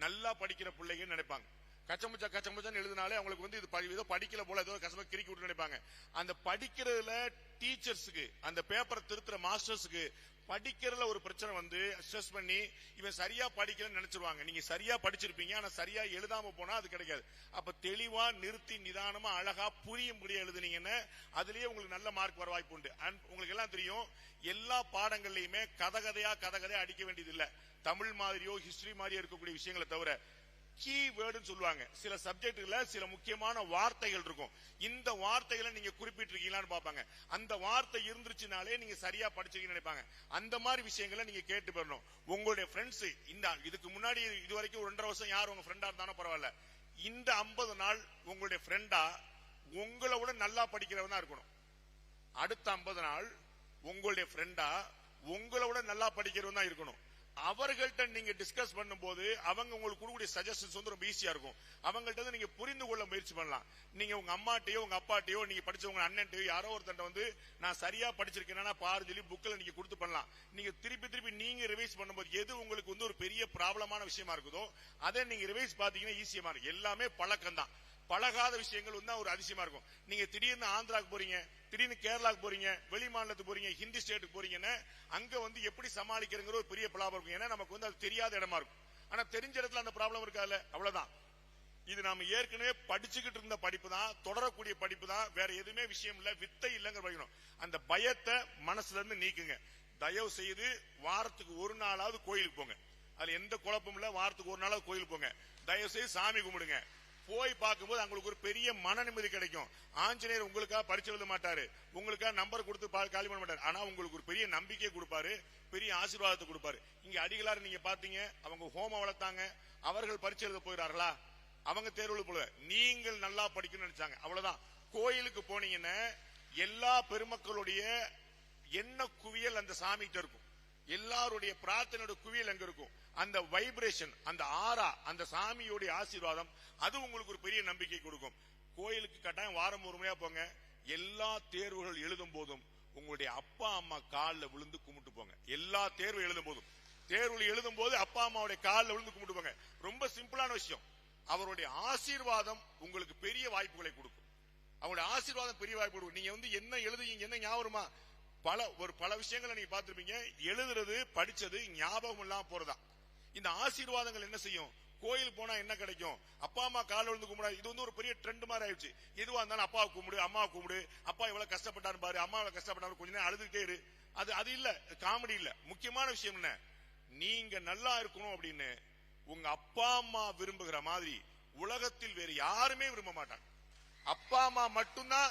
நல்லா படிக்கிற பிள்ளைங்க நினைப்பாங்க. கச்சமுச்சான்னு எழுதினாலே அவங்களுக்கு இது ஏதோ படிக்கல போல, ஏதோ கசமா கிறுக்கி விட்டு நினைப்பாங்க. அந்த படிக்கிறதுல டீச்சர்ஸுக்கு, அந்த பேப்பரை திருத்துற மாஸ்டர்ஸுக்கு படிக்கிறதுல ஒரு பிரச்சனை ஸ்ட்ரெஸ் பண்ணி இவன் சரியா படிக்கலன்னு நினைச்சிருவாங்க. நீங்க சரியா படிச்சிருப்பீங்க, ஆனா சரியா எழுதாம போனா அது கிடைக்காது. அப்ப தெளிவா நிறுத்தி நிதானமா அழகா புரியும்படியா எழுதுனீங்கன்னா அதுலயே உங்களுக்கு நல்ல மார்க் வர வாய்ப்பு உண்டு. உங்களுக்கு எல்லாம் தெரியும், எல்லா பாடங்கள்லயுமே கதையா அடிக்க வேண்டியது இல்ல. தமிழ் மாதிரியோ ஹிஸ்டரி மாதிரியோ இருக்கக்கூடிய விஷயங்களை தவிர கீவேர்டு சொல்லுவாங்க. சில சப்ஜெக்ட்ல சில முக்கியமான வார்த்தைகள் இருக்கும். இந்த வார்த்தைகளை நீங்க குறிப்பிட்டிருக்கீங்களான்னு பாப்பாங்க. அந்த வார்த்தை இருந்துச்சுனாலே நீங்க சரியா படிச்சிருக்கீங்கன்னு நினைப்பாங்க. அந்த மாதிரி விஷயங்களை நீங்க கேட்டு பெறணும். உங்களுடைய ஃப்ரெண்ட்ஸ் இதுக்கு முன்னாடி இது வரைக்கும் 2.5 வருஷம் யார் உங்க ஃப்ரெண்டா இருந்தானோ பரவாயில்ல, இந்த 50 நாள் உங்களுடைய ஃப்ரெண்டா உங்களை விட நல்லா படிக்கிறவன் தான் இருக்கணும். அடுத்த 50 நாள் உங்களுடைய ஃப்ரெண்டா உங்களை விட நல்லா படிக்கிறவன் தான் இருக்கணும். அவர்கள்ட்ட நீங்க டிஸ்கஸ் பண்ணும்போது அவங்க உங்களுக்கு கொடுக்கக்கூடிய சஜஷன்ஸ் ரொம்ப ஈஸியா இருக்கும். அவங்கள்ட்ட நீங்க புரிந்து கொள்ள முயற்சி பண்ணலாம். நீங்க உங்க அம்மாட்டையோ உங்க அப்பாட்டையோ நீங்க படிச்சவங்க அண்ணன்ட்டையோ யாரோ ஒருத்தன் நான் சரியா படிச்சிருக்கேன்னா பாரு சொல்லி புக்ல நீங்க கொடுத்து பண்ணலாம். நீங்க திருப்பி நீங்க ரிவைஸ் பண்ணும்போது எது உங்களுக்கு ஒரு பெரிய ப்ராப்ளமான விஷயமா இருக்குதோ அதை நீங்க ரிவைஸ் பாத்தீங்கன்னா ஈஸியா இருக்கும். எல்லாமே பழக்கம் தான். பழகாத விஷயங்கள் ஒரு அதிசயமா இருக்கும். நீங்க திடீர்னு ஆந்திராக்கு போறீங்க, திடீர்னு கேரளாக்கு போறீங்க, வெளி மாநிலத்துக்கு போறீங்க, ஹிந்தி ஸ்டேட்டுக்கு போறீங்கன்னா அங்க எப்படி சமாளிக்கிறங்கிற ஒரு பெரிய ப்ராப்ளம் இருக்கும். ஏன்னா நமக்கு அது தெரியாத இடமா இருக்கும். ஆனா தெரிஞ்ச இடத்துல அந்த ப்ராப்ளம் இருக்காதுல்ல, அவ்வளவுதான். இது நாம ஏற்கனவே படிச்சுக்கிட்டு இருந்த படிப்பு தான், தொடரக்கூடிய படிப்பு தான், வேற எதுவுமே விஷயம் இல்ல, வித்தை இல்லைங்கிற படிக்கணும். அந்த பயத்தை மனசுல இருந்து நீக்குங்க. தயவு செய்து வாரத்துக்கு 1 நாளாவது கோயிலுக்கு போங்க. அதுல எந்த குழப்பம் இல்ல. வாரத்துக்கு 1 நாளாவது கோயிலுக்கு போங்க. தயவு செய்து சாமி கும்பிடுங்க. போய் பார்க்கும்போது உங்களுக்கு ஒரு பெரிய மன நிம்மதி கிடைக்கும். ஆஞ்சநேயர் உங்களுக்காக பரிசு எழுத மாட்டாரு, உங்களுக்காக நம்பர் கொடுத்து காலி பண்ண மாட்டாரு. ஆனா உங்களுக்கு ஒரு பெரிய நம்பிக்கை கொடுப்பாரு, பெரிய ஆசீர்வாதத்தை கொடுப்பாரு. இங்க அடிகளார் நீங்க பாத்தீங்க, அவங்க ஹோமம் வளர்த்தாங்க, அவர்கள் பரிசு எழுத போயிறார்களா? அவங்க தேர்வுல போல நீங்கள் நல்லா படிக்கணும்னு நினைச்சாங்க, அவ்வளவுதான். கோயிலுக்கு போனீங்கன்னா எல்லா பெருமக்களுடைய எண்ண குவியல் அந்த சாமிகிட்ட இருக்கும். எல்லாருடைய பிரார்த்தனையோட குவியல் அங்க இருக்கும். அந்த வைப்ரேஷன், அந்த ஆரா, அந்த சாமியோடைய ஆசீர்வாதம், அது உங்களுக்கு ஒரு பெரிய நம்பிக்கை கொடுக்கும். கோயிலுக்கு கட்டாயம் வாரம் 1 முறையா போங்க. எல்லா தேர்வுகள் எழுதும் போதும் உங்களுடைய அப்பா அம்மா காலில் விழுந்து கும்பிட்டு போங்க. எல்லா தேர்வு எழுதும் போது அப்பா அம்மாவுடைய காலில் விழுந்து கும்பிட்டு போங்க. ரொம்ப சிம்பிளான விஷயம். அவருடைய ஆசீர்வாதம் உங்களுக்கு பெரிய வாய்ப்புகளை கொடுக்கும். அவருடைய ஆசீர்வாதம் பெரிய வாய்ப்பு கொடுக்கும். நீங்க என்ன எழுதுவீங்க, என்ன ஞாபகமா பல விஷயங்களை நீங்க பார்த்திருப்பீங்க. எழுதுறது, படிச்சது ஞாபகம் இல்லாம போறதா. இந்த ஆசீர்வாதங்கள் என்ன செய்யும்? கோயில் போனா என்ன கிடைக்கும்? அப்பா அம்மா கால விழுந்து கும்பிட, இது ஒரு பெரிய ட்ரெண்ட் மாதிரி ஆயிடுச்சு. எதுவா இருந்தாலும் அப்பாவை கும்பிடு, அம்மாவை கும்பிடு, அப்பா இவ்வளவு கஷ்டப்பட்டாரு பாரு, அம்மா இவ்வளவு கஷ்டப்பட்டாரு, கொஞ்ச நேரம் அழுதுகிட்டே இரு. அது இல்ல, காமெடி இல்ல. முக்கியமான விஷயம் என்ன, நீங்க நல்லா இருக்கணும் அப்படின்னு உங்க அப்பா அம்மா விரும்புகிற மாதிரி உலகத்தில் வேறு யாருமே விரும்ப மாட்டாங்க. அப்பா அம்மா மட்டும்தான்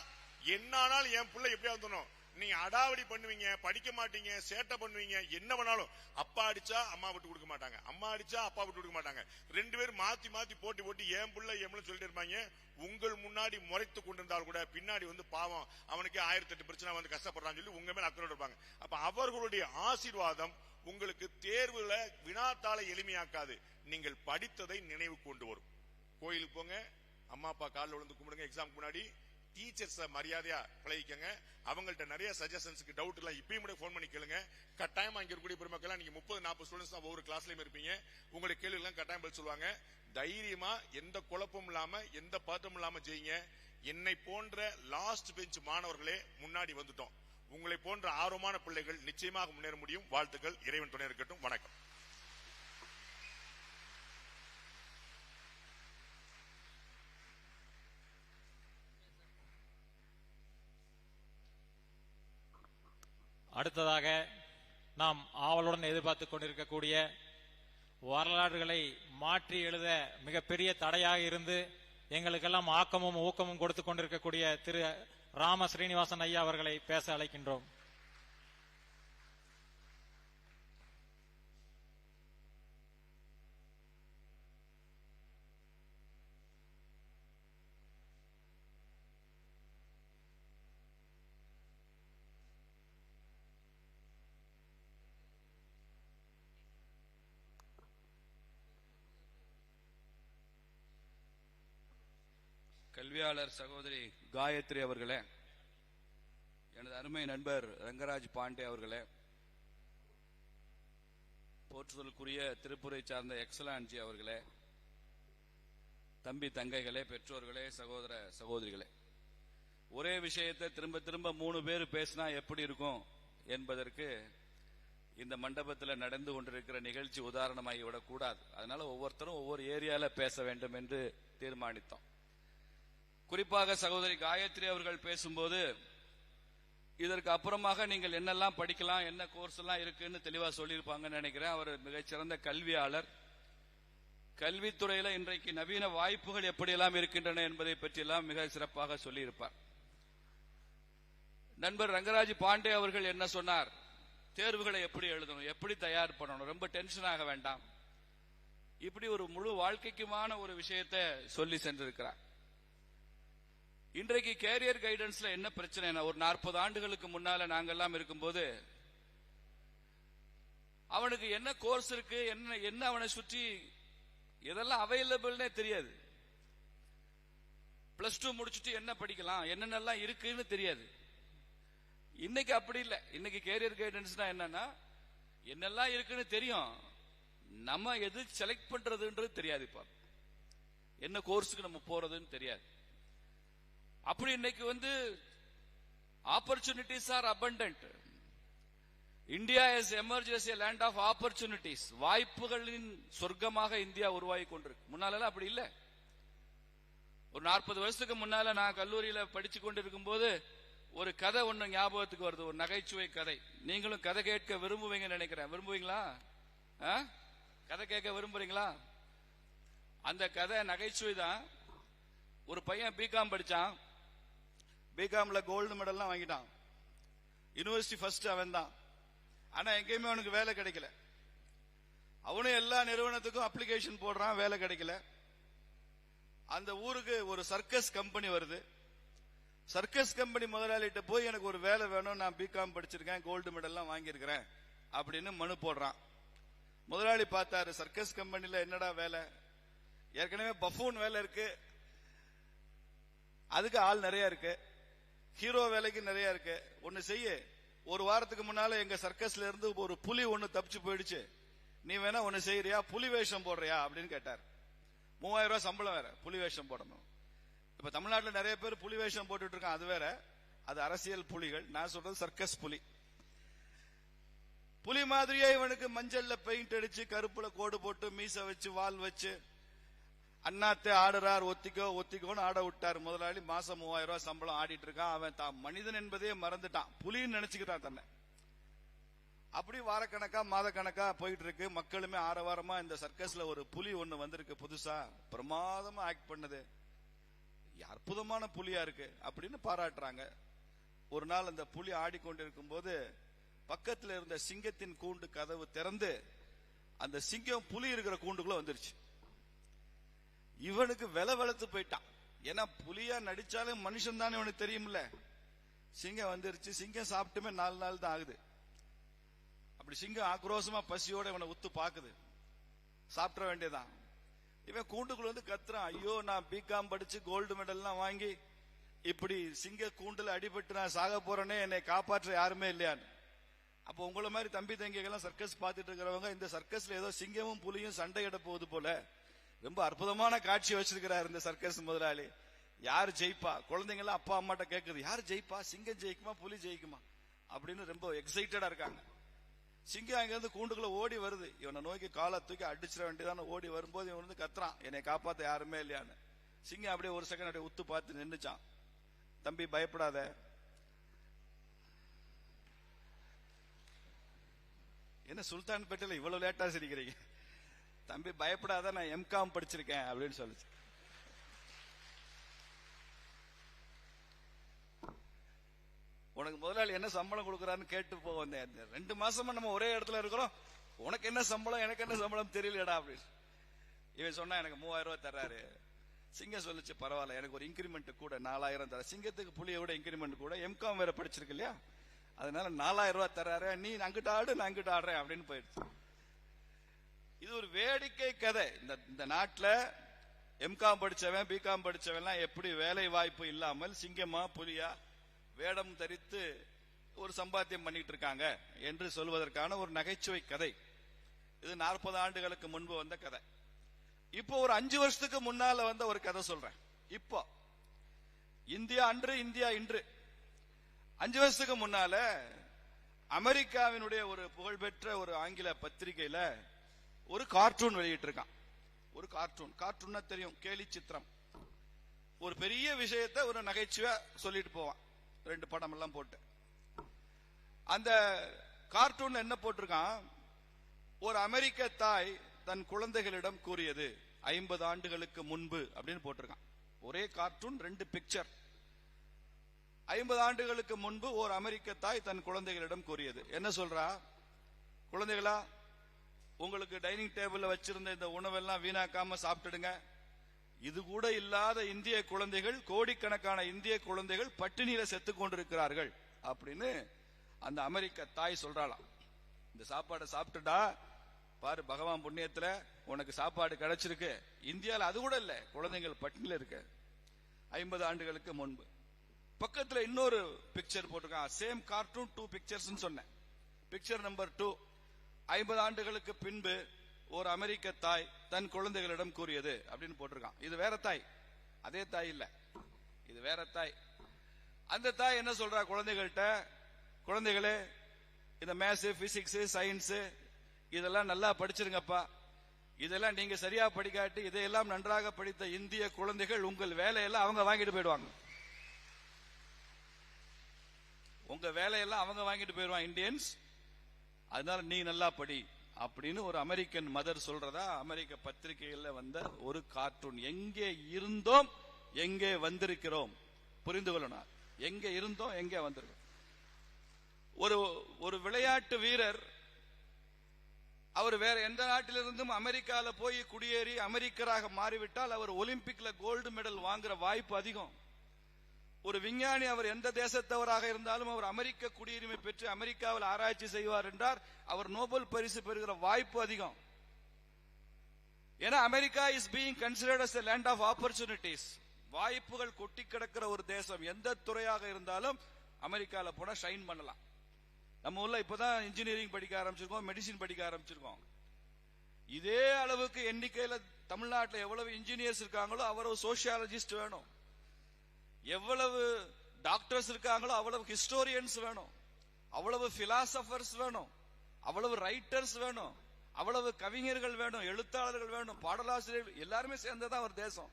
என்னானாலும் என் பிள்ளை எப்படியா வந்துடணும். நீங்க அடாவடி பண்ணுவீங்க, படிக்க மாட்டீங்க, சேட்டை பண்ணுவீங்க, என்ன பண்ணாலும் அப்பா அடிச்சா அம்மா விட்டு கொடுக்க மாட்டாங்க, அம்மா அடிச்சா அப்பா விட்டு கொடுக்க மாட்டாங்க. 2 பேரும் மாத்தி போட்டி என் பிள்ளை சொல்லிட்டு இருப்பாங்க. உங்கள் முன்னாடி முறைத்து கொண்டிருந்தால் கூட பின்னாடி பாவம் அவனுக்கு 1008 பிரச்சனை கஷ்டப்படுறான்னு சொல்லி உங்க மேல அக்கறை இருப்பாங்க. அப்ப அவர்களுடைய ஆசீர்வாதம் உங்களுக்கு தேர்வுல வினாத்தாளை எளிமையாக்காது, நீங்கள் படித்ததை நினைவு கொண்டு வரும். கோயிலுக்கு போங்க, அம்மா அப்பா காலில் விழுந்து கும்பிடுங்க. எக்ஸாம் முன்னாடி டீச்சர்ஸ மரியாதையா பழகிக்கங்க. அவங்கள்ட்ட நிறைய சஜஷன்ஸ்க்கு டவுட் எல்லாம் இப்பயும் கூட போன் பண்ணி கேளுங்க. கட்டாயமா இங்க இருக்கக்கூடிய பெருமக்கள் நீங்க 30-40 ஸ்டூடெண்ட்ஸ் தான் ஒவ்வொரு கிளாஸ்லயும் இருப்பீங்க. உங்களுடைய கேள்வி எல்லாம் கட்டாயம் பதில் சொல்லுவாங்க. தைரியமா எந்த குழப்பமும் இல்லாம எந்த பதட்டமும் இல்லாம செய்யுங்க. என்னை போன்ற லாஸ்ட் பெஞ்ச் மாணவர்களே முன்னாடி வந்துட்டோம். உங்களை போன்ற ஆர்வமான பிள்ளைகள் நிச்சயமாக முன்னேற முடியும். வாழ்த்துக்கள். இறைவன் துணை இருக்கட்டும். வணக்கம். அடுத்ததாக நாம் ஆவலுடன் எதிர்பார்த்துக் கொண்டிருக்கக்கூடிய வரலாறுகளை மாற்றி எழுத மிகப்பெரிய தடையாக இருந்து எங்களுக்கெல்லாம் ஆக்கமும் ஊக்கமும் கொடுத்து கொண்டிருக்கக்கூடிய திரு ராம ஸ்ரீனிவாசன் ஐயா அவர்களை பேச அழைக்கின்றோம். கல்வியாளர் சகோதரி காயத்ரி அவர்களே, எனது அருமை நண்பர் ரங்கராஜ் பாண்டே அவர்களே, போற்றுதலுக்குரிய திருப்பூரை சார்ந்த எக்ஸலான்ஜி அவர்களே, தம்பி தங்கைகளே, பெற்றோர்களே, சகோதர சகோதரிகளே, ஒரே விஷயத்தை திரும்ப திரும்ப 3 பேர் பேசினா எப்படி இருக்கும் என்பதற்கு இந்த மண்டபத்தில் நடந்து கொண்டிருக்கிற நிகழ்ச்சி உதாரணமாகி விடக்கூடாது. அதனால ஒவ்வொருத்தரும் ஒவ்வொரு ஏரியால பேச வேண்டும் என்று தீர்மானித்தோம். குறிப்பாக சகோதரி காயத்ரி அவர்கள் பேசும்போது இதற்கு அப்புறமாக நீங்கள் என்னெல்லாம் படிக்கலாம், என்ன கோர்ஸ் எல்லாம் இருக்குன்னு தெளிவா சொல்லியிருப்பாங்கன்னு நினைக்கிறேன். அவர் மிகச்சிறந்த கல்வியாளர். கல்வித்துறையில இன்றைக்கு நவீன வாய்ப்புகள் எப்படியெல்லாம் இருக்கின்றன என்பதை பற்றியெல்லாம் மிக சிறப்பாக சொல்லியிருப்பார். நண்பர் ரங்கராஜ் பாண்டே அவர்கள் என்ன சொன்னார், தேர்வுகளை எப்படி எழுதணும், எப்படி தயார் பண்ணணும், ரொம்ப டென்ஷன் ஆக வேண்டாம், இப்படி ஒரு முழு வாழ்க்கைக்குமான ஒரு விஷயத்தை சொல்லி சென்றிருக்கிறார். இன்றைக்கு கேரியர் கைடன்ஸ்ல என்ன பிரச்சனை, ஒரு 40 ஆண்டுகளுக்கு முன்னால நாங்கெல்லாம் இருக்கும்போது அவனுக்கு என்ன கோர்ஸ் இருக்கு, என்ன அவனை சுற்றி எதெல்லாம் அவைலபிள்னே தெரியாது. +2 முடிச்சுட்டு என்ன படிக்கலாம், என்னென்னலாம் இருக்குன்னு தெரியாது. இன்னைக்கு அப்படி இல்லை. இன்னைக்கு கேரியர் கைடன்ஸ்னா என்னன்னா என்னெல்லாம் இருக்குன்னு தெரியும், நம்ம எது செலக்ட் பண்றதுன்றது தெரியாது. இப்ப என்ன கோர்ஸுக்கு நம்ம போறதுன்னு தெரியாது. அப்படி இன்னைக்கு opportunities are abundant. India is emerge as a land of opportunities. வாய்ப்புகளின் சொர்க்கமாக இந்தியா உருவாகி கொண்டிருக்கு. முன்னால அப்படி இல்ல. ஒரு 40 வருஷத்துக்கு முன்னால நான் கல்லூரியில படிச்சு கொண்டிருக்கும் போது ஒரு கதை ஒண்ணு ஞாபகத்துக்கு வருது, ஒரு நகைச்சுவை கதை. நீங்களும் கதை கேட்க விரும்புவீங்கன்னு நினைக்கிறேன். விரும்புவீங்களா? கதை கேட்க விரும்புறீங்களா? அந்த கதை நகைச்சுவை தான். ஒரு பையன் பிகாம் படிச்சான். பிகாம்ல கோல்டு மெடல்லாம் வாங்கிட்டான். யூனிவர்சிட்டி ஃபர்ஸ்ட் அவன் தான். ஆனா எங்கேயுமே அவனுக்கு வேலை கிடைக்கல. அவனும் எல்லா நிறுவனத்துக்கும் அப்ளிகேஷன் போடுறான், வேலை கிடைக்கல. அந்த ஊருக்கு ஒரு சர்க்கஸ் கம்பெனி வருது. சர்க்கஸ் கம்பெனி முதலாளிகிட்ட போய் எனக்கு ஒரு வேலை வேணும், நான் பிகாம் படிச்சிருக்கேன், கோல்டு மெடல்லாம் வாங்கியிருக்கிறேன் அப்படின்னு மனு போடுறான். முதலாளி பார்த்தாரு, சர்க்கஸ் கம்பெனில என்னடா வேலை, ஏற்கனவே பஃபூன் வேலை இருக்கு, அதுக்கு ஆள் நிறைய இருக்கு, ஹீரோ வேலைக்கு நிறைய இருக்கு, ஒன்னு செய்ய, ஒரு வாரத்துக்கு முன்னால எங்க சர்க்கஸ்ல இருந்து ஒரு புலி ஒண்ணு தப்பிச்சு போயிடுச்சு, நீ வேணா ஒன்னு செய்யறியா, புலி வேஷம் போடுறியா அப்படின்னு கேட்டார். 3000 ரூபாய் சம்பளம் வேற, புலி வேஷம் போடணும். இப்ப தமிழ்நாட்டில் நிறைய பேர் புலி வேஷம் போட்டுட்டு இருக்கான், அது வேற, அது அரசியல் புலிகள். நான் சொல்றது சர்க்கஸ் புலி. புலி மாதிரியே இவனுக்கு மஞ்சள்ல பெயிண்ட் அடிச்சு, கருப்புல கோடு போட்டு, மீச வச்சு, வால் வச்சு, அண்ணாத்தே ஆடுறார், ஒத்திக்கோன்னு ஆட விட்டார் முதலாளி. மாசம் 3000 ரூபாய் சம்பளம் ஆடிட்டு இருக்கான். அவன் தான் மனிதன் என்பதே மறந்துட்டான், புலின்னு நினைச்சுக்கிட்டான் தன்னை. அப்படி வாரக்கணக்கா மாதக்கணக்கா போயிட்டு இருக்கு. மக்களுமே ஆரவாரமா இந்த சர்க்கஸ்ல ஒரு புலி ஒண்ணு வந்திருக்கு புதுசா, பிரமாதமா ஆக்ட் பண்ணது, அற்புதமான புலியா இருக்கு அப்படின்னு பாராட்டுறாங்க. ஒரு நாள் அந்த புலி ஆடிக்கொண்டிருக்கும் போது பக்கத்துல இருந்த சிங்கத்தின் கூண்டு கதவு திறந்து அந்த சிங்கம் புலி இருக்கிற கூண்டுக்குள்ள வந்துருச்சு. இவனுக்கு விலை வளர்த்து போயிட்டான். ஏன்னா புலியா நடிச்சாலும் மனுஷன் தானே இவனுக்கு தெரியும்ல. சிங்கம் வந்துருச்சு. சிங்கம் சாப்பிட்டுமே 4 நாள் தான் ஆகுது. அப்படி சிங்கம் ஆக்ரோஷமா பசியோட இவனை உத்து பாக்குது, சாப்பிட வேண்டியதான். இவன் கூண்டுக்குள்ள வந்து கத்துறான், ஐயோ நான் பிகாம் படிச்சு கோல்டு மெடல்லாம் வாங்கி இப்படி சிங்க கூண்டுல அடிபட்டு நான் சாக போறேனே, என்னை காப்பாற்ற யாருமே இல்லையான்னு. அப்போ உங்களை மாதிரி தம்பி தங்கைகள்லாம் சர்க்கஸ் பார்த்துட்டு இருக்கிறவங்க இந்த சர்க்கஸ்ல ஏதோ சிங்கமும் புலியும் சண்டையிட போகுது போல ரொம்ப அற்புதமான காட்சி வச்சிருக்கிறார் இந்த சர்க்கஸ் முதலாளி. யார் ஜெயிப்பா? குழந்தைங்க எல்லாம் அப்பா அம்மாட்ட கேக்குது, யார் ஜெயிப்பா? சிங்கம் ஜெயிக்குமா புலி ஜெயிக்குமா அப்படின்னு ரொம்ப எக்ஸைட்டடா இருக்காங்க. சிங்கம் அங்க இருந்து கூண்டுக்குள்ள ஓடி வருது. இவனை நோக்கி காலை தூக்கி அடிச்சிட வேண்டியதான. ஓடி வரும்போது இவன் வந்து கத்துறான், என்னை காப்பாத்த யாருமே இல்லையான்னு. சிங்கம் அப்படியே ஒரு செகண்ட் அப்படியே உத்து பார்த்து நின்னுச்சான். தம்பி பயப்படாத, என்ன சுல்தான்பேட்டையில இவ்வளவு லேட்டா சிரிக்கிறீங்க? தம்பி பயப்படாத, நான் எம்காம் படிச்சிருக்கேன் அப்படின்னு சொல்லுச்சு. உனக்கு முதலாளி என்ன சம்பளம் கொடுக்கறான்னு கேட்டு போக வந்தேன். 2 மாசமா நம்ம ஒரே இடத்துல இருக்கிறோம், உனக்கு என்ன சம்பளம் எனக்கு என்ன சம்பளம் தெரியலடா அப்படின்னு. இவன் சொன்னா எனக்கு 3000 ரூபாய் தர்றாரு. சிங்கம் சொல்லிச்சு, பரவாயில்ல எனக்கு ஒரு இன்கிரிமெண்ட் கூட 4000 தர. சிங்கத்துக்கு புலியை விட இன்கிரிமெண்ட் கூட, எம்காம் வேற படிச்சிருக்கு இல்லையா, அதனால 4000 ரூபாய் தர்றாரு. நீ அங்கிட்ட ஆடு நான் அங்கிட்ட ஆடுறேன் அப்படின்னு போயிடுச்சு. இது ஒரு வேடிக்கை கதை. இந்த நாட்டுல எம்காம் படிச்சவன் பிகாம் படிச்சவன் எப்படி வேலை வாய்ப்பு இல்லாமல் சிங்கமா புலியா வேடம் தரித்து ஒரு சம்பாத்தியம் பண்ணிட்டு இருக்காங்க என்று சொல்வதற்கான ஒரு நகைச்சுவை கதை. இது 40 ஆண்டுகளுக்கு முன்பு வந்த கதை. இப்போ ஒரு 5 வருஷத்துக்கு முன்னால வந்த ஒரு கதை சொல்றேன். இப்போ இந்தியா அன்று இந்தியா இன்று 5 வருஷத்துக்கு முன்னால அமெரிக்காவினுடைய ஒரு புகழ்பெற்ற ஒரு ஆங்கில பத்திரிகையில ஒரு கார்ட்டூன் வெளியிட்டு இருக்கான். ஒரு கார்ட்டூன்னா தெரியும், கேலி சித்திரம். ஒரு பெரிய விஷயத்தை ஒரு நகைச்சுவை சொல்லிட்டு போவான், 2 படம் எல்லாம் போட்டு. அந்த கார்ட்டூன் என்ன போட்டிருக்கான், ஒரு அமெரிக்க தாய் தன் குழந்தைகளிடம் கூறியது 50 ஆண்டுகளுக்கு முன்பு அப்படின்னு போட்டிருக்கான். ஒரே கார்ட்டூன் 2 பிக்சர். 50 ஆண்டுகளுக்கு முன்பு ஒரு அமெரிக்க தாய் தன் குழந்தைகளிடம் கூறியது. என்ன சொல்றா, குழந்தைகளா உங்களுக்கு டைனிங் டேபிள்ல வச்சிருந்த இந்த உணவெல்லாம் வீணாக்காம சாப்பிட்டுடுங்க. இது கூட இல்லாத இந்திய குழந்தைகள், கோடிக்கணக்கான இந்திய குழந்தைகள் பட்டினியில செத்து கொண்டிருக்கிறார்கள் அப்படின்னு அந்த அமெரிக்க தாய் சொல்றாளாம். இந்த சாப்பாடை சாப்பிட்டுடா பாரு, பகவான் புண்ணியத்துல உனக்கு சாப்பாடு கிடைச்சிருக்கு. இந்தியால அது கூட இல்ல, குழந்தைகள் பட்டினியில இருக்கு. 50 ஆண்டுகளுக்கு முன்பு. பக்கத்துல இன்னொரு பிக்சர் போட்டிருக்கான். சேம் கார்ட்டூன் 2 பிக்சர்ஸ் சொன்னேன். பிக்சர் நம்பர் 2, 50 ஆண்டுகளுக்கு பின்பு ஒரு அமெரிக்க தாய் தன் குழந்தைகளிடம் கூறியது அப்படின்னு போட்டிருக்கான். இது வேற தாய், அதே தாய் இல்ல, இது வேற தாய். அந்த தாய் என்ன சொல்றா குழந்தைகள்கிட்ட, குழந்தைகளே இந்த மேத்ஸ் பிசிக்ஸ் சயின்ஸ் இதெல்லாம் நல்லா படிச்சிருங்கப்பா. இதெல்லாம் நீங்க சரியா படிக்காட்டி இதையெல்லாம் நன்றாக படித்த இந்திய குழந்தைகள் உங்கள் வேலையெல்லாம் அவங்க வாங்கிட்டு போயிடுவாங்க. உங்க வேலையெல்லாம் அவங்க வாங்கிட்டு போயிடுவாங்க இந்தியன்ஸ், அதனால நீ நல்லா படி அப்படின்னு ஒரு அமெரிக்கன் மதர் சொல்றதா அமெரிக்க பத்திரிகையில் வந்த ஒரு கார்ட்டூன். எங்கே இருந்தோம் எங்கே வந்திருக்கிறோம் புரிந்து கொள்ளணும். எங்கே இருந்தோம் எங்கே வந்திருக்கோம். ஒரு விளையாட்டு வீரர் அவர் வேற எந்த நாட்டிலிருந்தும் அமெரிக்கால போய் குடியேறி அமெரிக்கராக மாறிவிட்டால் அவர் ஒலிம்பிக்ல கோல்டு மெடல் வாங்குற வாய்ப்பு அதிகம். ஒரு விஞ்ஞானி அவர் எந்த தேசத்தவராக இருந்தாலும் அவர் அமெரிக்க குடியுரிமை பெற்று அமெரிக்காவில் ஆராய்ச்சி செய்வார் என்றார் அவர் நோபல் பரிசு பெறுகிற வாய்ப்பு அதிகம். ஏன்னா America is being considered as a land of opportunities. வாய்ப்புகள் கொட்டி கிடக்கிற ஒரு தேசம். எந்த துறையாக இருந்தாலும் அமெரிக்கால போனா ஷைன் பண்ணலாம். நம்ம ஊர்ல இப்பதான் இன்ஜினியரிங் படிக்க ஆரம்பிச்சிருக்கோம், மெடிசின் படிக்க ஆரம்பிச்சிருக்கோம். இதே அளவுக்கு எண்ணிக்கையில தமிழ்நாட்டில் எவ்வளவு இன்ஜினியர்ஸ் இருக்காங்களோ அவ்வளவு சோசியாலஜிஸ்ட் வேணும். எவ்வளவு டாக்டர்ஸ் இருக்காங்களோ அவ்வளவு ஹிஸ்டோரியன்ஸ் வேணும், அவ்வளவு பிலாசபர்ஸ் வேணும், அவ்வளவு ரைட்டர்ஸ் வேணும், அவ்வளவு கவிஞர்கள் வேணும், எழுத்தாளர்கள் வேணும், பாடலாசிரியர்கள் எல்லாருமே சேர்ந்ததான் ஒரு தேசம்.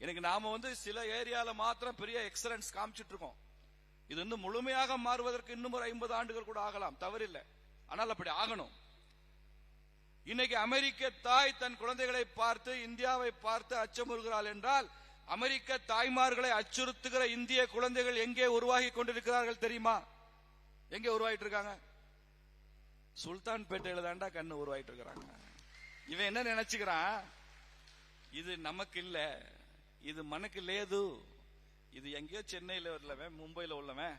எனக்கு நாம சில ஏரியால மாத்திரம் பெரிய எக்ஸலன்ஸ் காமிச்சிட்டு இருக்கோம். இது இன்னும் முழுமையாக மாறுவதற்கு இன்னும் ஒரு 50 ஆண்டுகள் கூட ஆகலாம், தவறில்லை. ஆனால் அப்படி ஆகணும். இன்னைக்கு அமெரிக்க தாய் தன் குழந்தைகளை பார்த்து இந்தியாவை பார்த்து அச்சமுறுகிறாள் என்றால் அமெரிக்க தாய்மார்களை அச்சுறுத்துகிற இந்திய குழந்தைகள் எங்கே உருவாகி கொண்டிருக்கிறார்கள் தெரியுமா? எங்கே உருவாகிட்டு இருக்காங்க? சுல்தான்பேட்டையில தாண்டா கண்ணு உருவாகிட்டு இருக்கிறாங்க. இவன் என்ன நினைச்சுக்கிறான், இது நமக்கு இல்ல, இது மனக்கு லேது, இது எங்கேயோ சென்னையில உள்ளவன், மும்பையில உள்ளவன்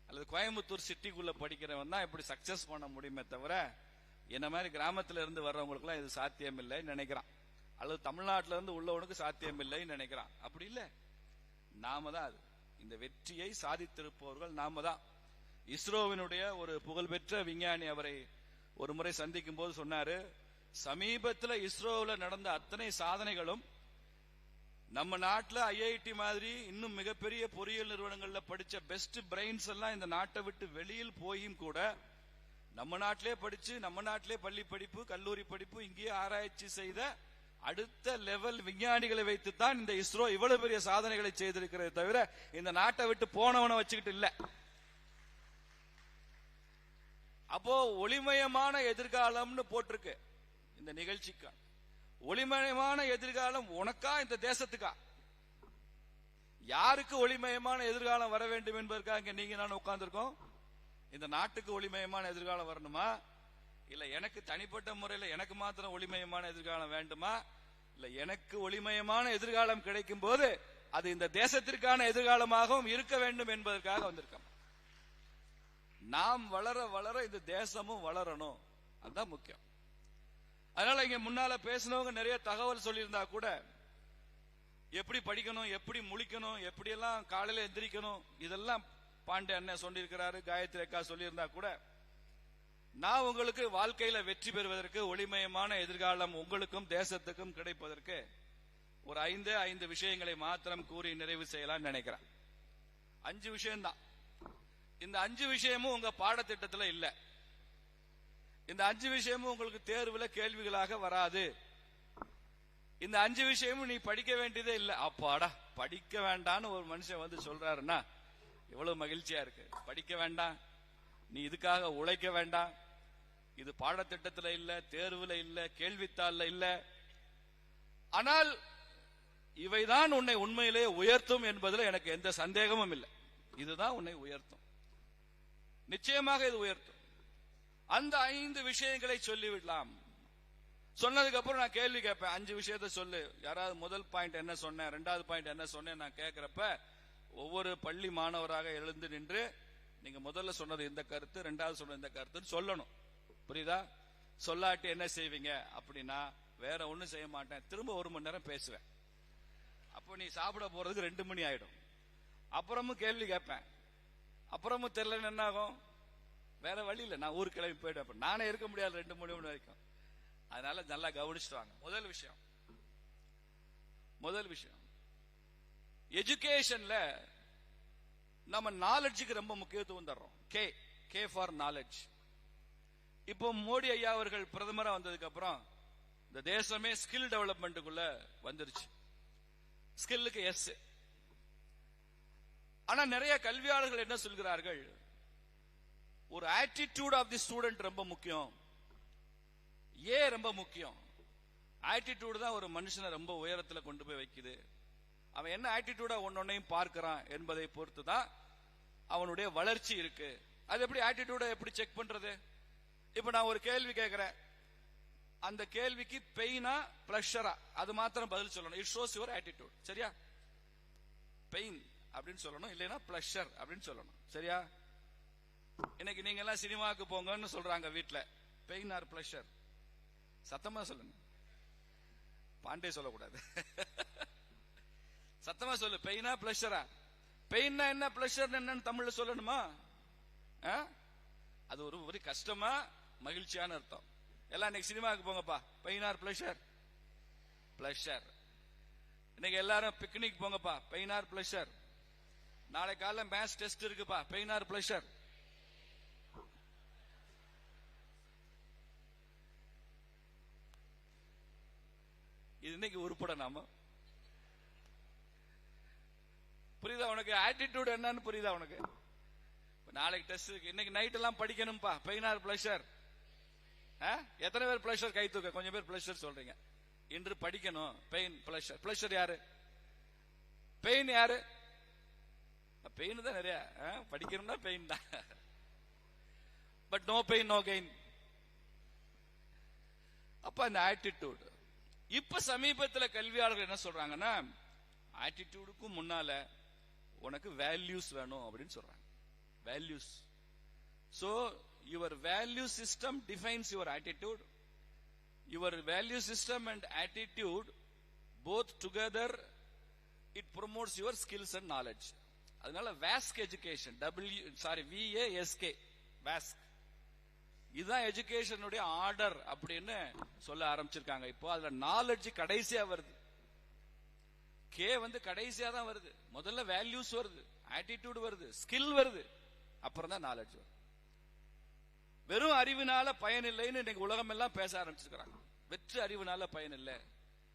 அல்லது கோயம்புத்தூர் சிட்டிக்குள்ள படிக்கிறவன் தான் இப்படி சக்சஸ் பண்ண முடியுமே தவிர என்ன மாதிரி கிராமத்துல இருந்து வர்றவங்களுக்கு எல்லாம் இது சாத்தியம் இல்லைன்னு நினைக்கிறான். அல்லது தமிழ்நாட்டில இருந்து உள்ளவனுக்கு சாத்தியம் இல்லைன்னு நினைக்கிறான். அப்படி இல்ல, நாம தான் அது. இந்த வெற்றியை சாதித்திருப்பவர்கள் நாம தான். இஸ்ரோவினுடைய ஒரு புகழ்பெற்ற விஞ்ஞானி அவரை ஒரு முறை சந்திக்கும் போது சொன்னாரு, சமீபத்தில் இஸ்ரோவில் நடந்த அத்தனை சாதனைகளும் நம்ம நாட்டில் ஐஐடி மாதிரி இன்னும் மிகப்பெரிய பொறியியல் நிறுவனங்கள்ல படிச்ச பெஸ்ட் பிரெயின்ஸ் எல்லாம் இந்த நாட்டை விட்டு வெளியில் போயும் கூட நம்ம நாட்டிலே படிச்சு நம்ம நாட்டிலே பள்ளி படிப்பு கல்லூரி படிப்பு இங்கேயே ஆராய்ச்சி செய்த அடுத்த லெவல் விஞ்ஞானிகளை வைத்துத்தான் இந்த இஸ்ரோ இவ்வளவு பெரிய சாதனைகளை செய்திருக்கிறத தவிர இந்த நாட்டை விட்டு போனவனை வச்சுக்கிட்டு இல்ல. அப்போ ஒளிமயமான எதிர்காலம்னு போட்டிருக்கு இந்த நிகழ்ச்சிக்கு. ஒளிமயமான எதிர்காலம் உனக்கா இந்த தேசத்துக்கா? யாருக்கு ஒளிமயமான எதிர்காலம் வர வேண்டும் என்பதற்காக நீங்க நான் உட்கார்ந்துருக்கோம்? இந்த நாட்டுக்கு ஒளிமயமான எதிர்காலம் வரணுமா, இல்ல எனக்கு தனிப்பட்ட முறையில் எனக்கு மாத்திரம் ஒளிமயமான எதிர்காலம் வேண்டுமா, இல்ல எனக்கு ஒளிமயமான எதிர்காலம் கிடைக்கும் போது அது இந்த தேசத்திற்கான எதிர்காலமாகவும் இருக்க வேண்டும் என்பதற்காக வந்திருக்கோம். நாம் வளர வளர இந்த தேசமும் வளரணும், அதுதான் முக்கியம். அதனால இங்க முன்னால பேசினவங்க நிறைய தகவல் சொல்லியிருந்தா கூட எப்படி படிக்கணும், எப்படி முழிக்கணும், எப்படி எல்லாம் காலையில எந்திரிக்கணும், இதெல்லாம் பாண்டே அண்ணன் சொல்லியிருக்கிறாரு, காயத்ரி அக்கா சொல்லியிருந்தா கூட நான் உங்களுக்கு வாழ்க்கையில வெற்றி பெறுவதற்கு ஒளிமயமான எதிர்காலம் உங்களுக்கும் தேசத்துக்கும் கிடைப்பதற்கு ஒரு 5 விஷயங்களை மாத்திரம் கூறி நிறைவு செய்யலாம் நினைக்கிறேன். 5 விஷயம்தான். இந்த 5 விஷயமும் உங்க பாடத்திட்டத்தில் இல்ல. இந்த 5 விஷயமும் உங்களுக்கு தேர்வுல கேள்விகளாக வராது. இந்த 5 விஷயமும் நீ படிக்க வேண்டியதே இல்ல. அப்பாடா படிக்க வேண்டான்னு ஒரு மனுஷன் வந்து சொல்றாருன்னா எவ்வளவு மகிழ்ச்சியா இருக்கு. படிக்க வேண்டாம், நீ இதுக்காக உழைக்க வேண்டாம், இது பாடத்திட்டத்தில் இல்ல, தேர்வுல இல்ல, கேள்வித்தாள்ல இல்ல. ஆனால் இவைதான் உன்னை உண்மையிலே உயர்த்தும் என்பதில் எனக்கு எந்த சந்தேகமும் இல்லை. இதுதான் உன்னை உயர்த்தும், நிச்சயமாக இது உயர்த்தும். அந்த 5 விஷயங்களை சொல்லிவிடலாம். சொன்னதுக்கு அப்புறம் நான் கேள்வி கேட்பேன், 5 விஷயத்தை சொல்லு. யாராவது முதல் பாயிண்ட் என்ன சொன்னேன், 2வது பாயிண்ட் என்ன சொன்னேன் நான் கேட்கிறப்ப ஒவ்வொரு பள்ளி மாணவராக எழுந்து நின்று நீங்க முதல்ல சொன்னது இந்த கருத்து, 2வது சொன்னது இந்த கருத்துன்னு சொல்லணும். புரியுதா? சொல்லாட்டி என்ன செய்வீங்க அப்படின்னா வேற ஒண்ணும் செய்ய மாட்டேன், திரும்ப 1 மணி நேரம் பேசுவேன். அப்போ நீ சாப்பிட போறதுக்கு 2 மணி ஆயிடும். அப்புறமும் கேள்வி கேட்பேன், அப்புறமும் தெரியல என்ன ஆகும்? வேற வழி இல்லை, நான் ஊருக்கு கிளம்பி போயிடுவேன். நானே இருக்க முடியாது 2 மணி வரைக்கும். அதனால நல்லா கவனிச்சுட்டு வாங்க. முதல் விஷயம் எஜுகேஷன்ல நம்ம நாலெட்ஜுக்கு ரொம்ப முக்கியத்துவம் தர்றோம். K for knowledge. இப்போ மோடி ஐயா அவர்கள் பிரதமரா வந்ததுக்கு அப்புறம் இந்த தேசமே ஸ்கில் டெவலப்மெண்ட்டுக்குள்ள வந்துருச்சு. ஸ்கில்லுக்கு எஸ். ஆனா நிறைய கல்வியாளர்கள் என்ன சொல்கிறார்கள், ஒரு ஆட்டிடியூட் ஆஃப் தி ஸ்டூடெண்ட் ரொம்ப முக்கியம், ரொம்ப முக்கியம். ஆட்டிடியூட் தான் ஒரு மனுஷனை ரொம்ப உயரத்தில் கொண்டு போய் வைக்குது. அவன் என்ன ஆட்டிடியூடா ஒன்னொன்னையும் பார்க்கிறான் என்பதை பொறுத்து தான் அவனுடைய வளர்ச்சி இருக்கு. அது எப்படி ஆட்டிடியூட எப்படி செக் பண்றது? இப்ப நான் ஒரு கேள்வி கேட்கிறேன், அந்த கேள்விக்கு பெயினா பிளஷரா அது மாத்திரம் பதில் சொல்லணும். It shows your attitude. சரியா? பெயின் அப்படின்னு சொல்லணும், இல்லைன்னா பிளஷர் அப்படின்னு சொல்லணும். சரியா? இன்னைக்கு நீங்க எல்லாம் சினிமாவுக்கு போங்கன்னு சொல்றாங்க வீட்டுல, பெயின் ஆர் பிளஷர்? சத்தமா சொல்லணும், பாண்டே சொல்லக்கூடாது. சத்தமா சொல்லு, பெயினா பிளஷரா? பெயின்னா என்ன, பிளஷர் என்னன்னு தமிழ்ல சொல்லணுமா? அது ஒரு கஷ்டமா மகிழ்ச்சியான அர்த்தம். எல்லாம் இன்னைக்கு சினிமாவுக்கு போங்கப்பா, பெயின் ஆர் பிளஷர்? பிளஷர். இன்னைக்கு எல்லாரும் பிக்னிக் போங்கப்பா, பெயின் ஆர் பிளஷர்? நாளை காலைல மேத்ஸ் டெஸ்ட் இருக்குப்பா, பெயின் ஆர் பிளஷர்? இது இன்னைக்கு உருப்பட நாம. புரியுதா உனக்கு? ஆட்டிடியூட் என்னன்னு புரியுதா உனக்கு? நாளைக்கு டெஸ்ட் இருக்கு, இன்னைக்கு நைட் எல்லாம் படிக்கணும்பா, பெயின் ஆர் பிளஷர்? எத்தனை பேர் பிளஷர் கை தூக்க? கொஞ்சம் பேர் பிளஷர் சொல்றீங்க. இன்று படிக்கணும், பெயின் பிளஷர். பிளஷர் யாரு? பெயின் யாரு? பெயின் தான் நிறைய. படிக்கணும்னா பெயின் தான். But no pain no gain. அப்ப அந்த ஆட்டிடியூட். இப்ப சமீபத்தில் கல்வியாளர்கள் என்ன சொல்றாங்கன்னா, ஆட்டிடியூடுக்கும் முன்னால உனக்கு வேல்யூஸ் வேணும் அப்படின்னு சொல்றாங்க. Values. So your value system defines your attitude. Your value system and attitude both together it promotes your skills and knowledge. அதனால வாஸ்க் எஜுகேஷன், VASK, வாஸ்க், இதுதான் எஜுகேஷனுடைய ஆர்டர் அப்படின்னு சொல்ல ஆரம்பிச்சிருக்காங்க. இப்போ அதுல நாலேஜ் கடைசியா வருது. கே வந்து கடைசியா தான் வருது. முதல்ல வேல்யூஸ் வருது, ஆட்டிடியூட் வருது, ஸ்கில் வருது, அப்புறம் தான் நாலேஜ் வருது. வெறும் அறிவினால பயன் இல்லைன்னு இன்னைக்கு உலகம் எல்லாம் பேச ஆரம்பிச்சிருக்காங்க. வெற்று அறிவினால பயன் இல்லை,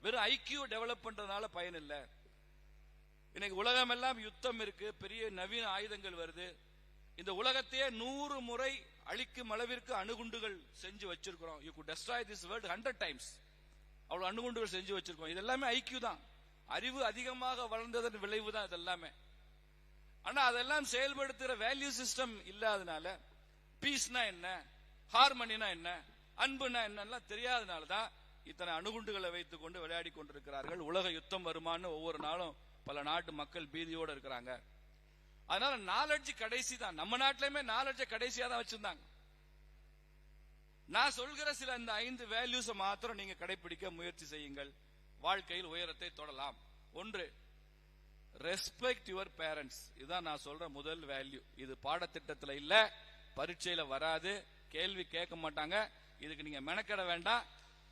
வெறும் ஐக்கியூ டெவலப் பண்றதுனால பயன் இல்லை. இன்னைக்கு உலகம் எல்லாம் யுத்தம் இருக்கு, பெரிய நவீன ஆயுதங்கள் வருது. இந்த உலகத்தையே 100 முறை அழிக்கும் அளவிற்கு அணுகுண்டுகள் செஞ்சு வச்சிருக்கிறோம். You good destroy this world 100 times. அவ்வளவு அணுகுண்டுகள் செஞ்சு வச்சிருக்கோம். இது எல்லாமே ஐக்கியூ தான். அறிவு அதிகமாக வளர்ந்ததன் விளைவு தான் இதெல்லாமே. ஆனா அதெல்லாம் செயல்படுத்துற வேல்யூ சிஸ்டம் இல்லாதனால, பீஸ்னா என்ன, ஹார்மனினா என்ன, அன்புனா என்னெல்லாம் தெரியாதனாலதான் இத்தனை அணுகுண்டுகளை வைத்துக் கொண்டு விளையாடி கொண்டிருக்கிறார்கள். உலக யுத்தம் வருமானு ஒவ்வொரு நாளும் பல நாட்டு மக்கள் பீதியோடு இருக்கிறாங்க. அதனால நாலெட்ஜ் கடைசி தான். நம்ம நாட்டிலுமே நாலெட்ஜ் கடைசியா தான் வச்சிருந்தாங்க. நான் சொல்கிற சில இந்த 5 வேல்யூஸ் மாத்திரம் நீங்க கடைபிடிக்க முயற்சி செய்யுங்கள். வாழ்க்கையில் உயரத்தை தொடலாம். 1, ரெஸ்பெக்ட் யுவர் பேரண்ட்ஸ். இதுதான் நான் சொல்ற முதல் வேல்யூ. இது பாடத்திட்டத்தில் இல்ல, பரீட்சையில வராது, கேள்வி கேட்க மாட்டாங்க. இதுக்கு நீங்க மெனக்கெட வேண்டாம்.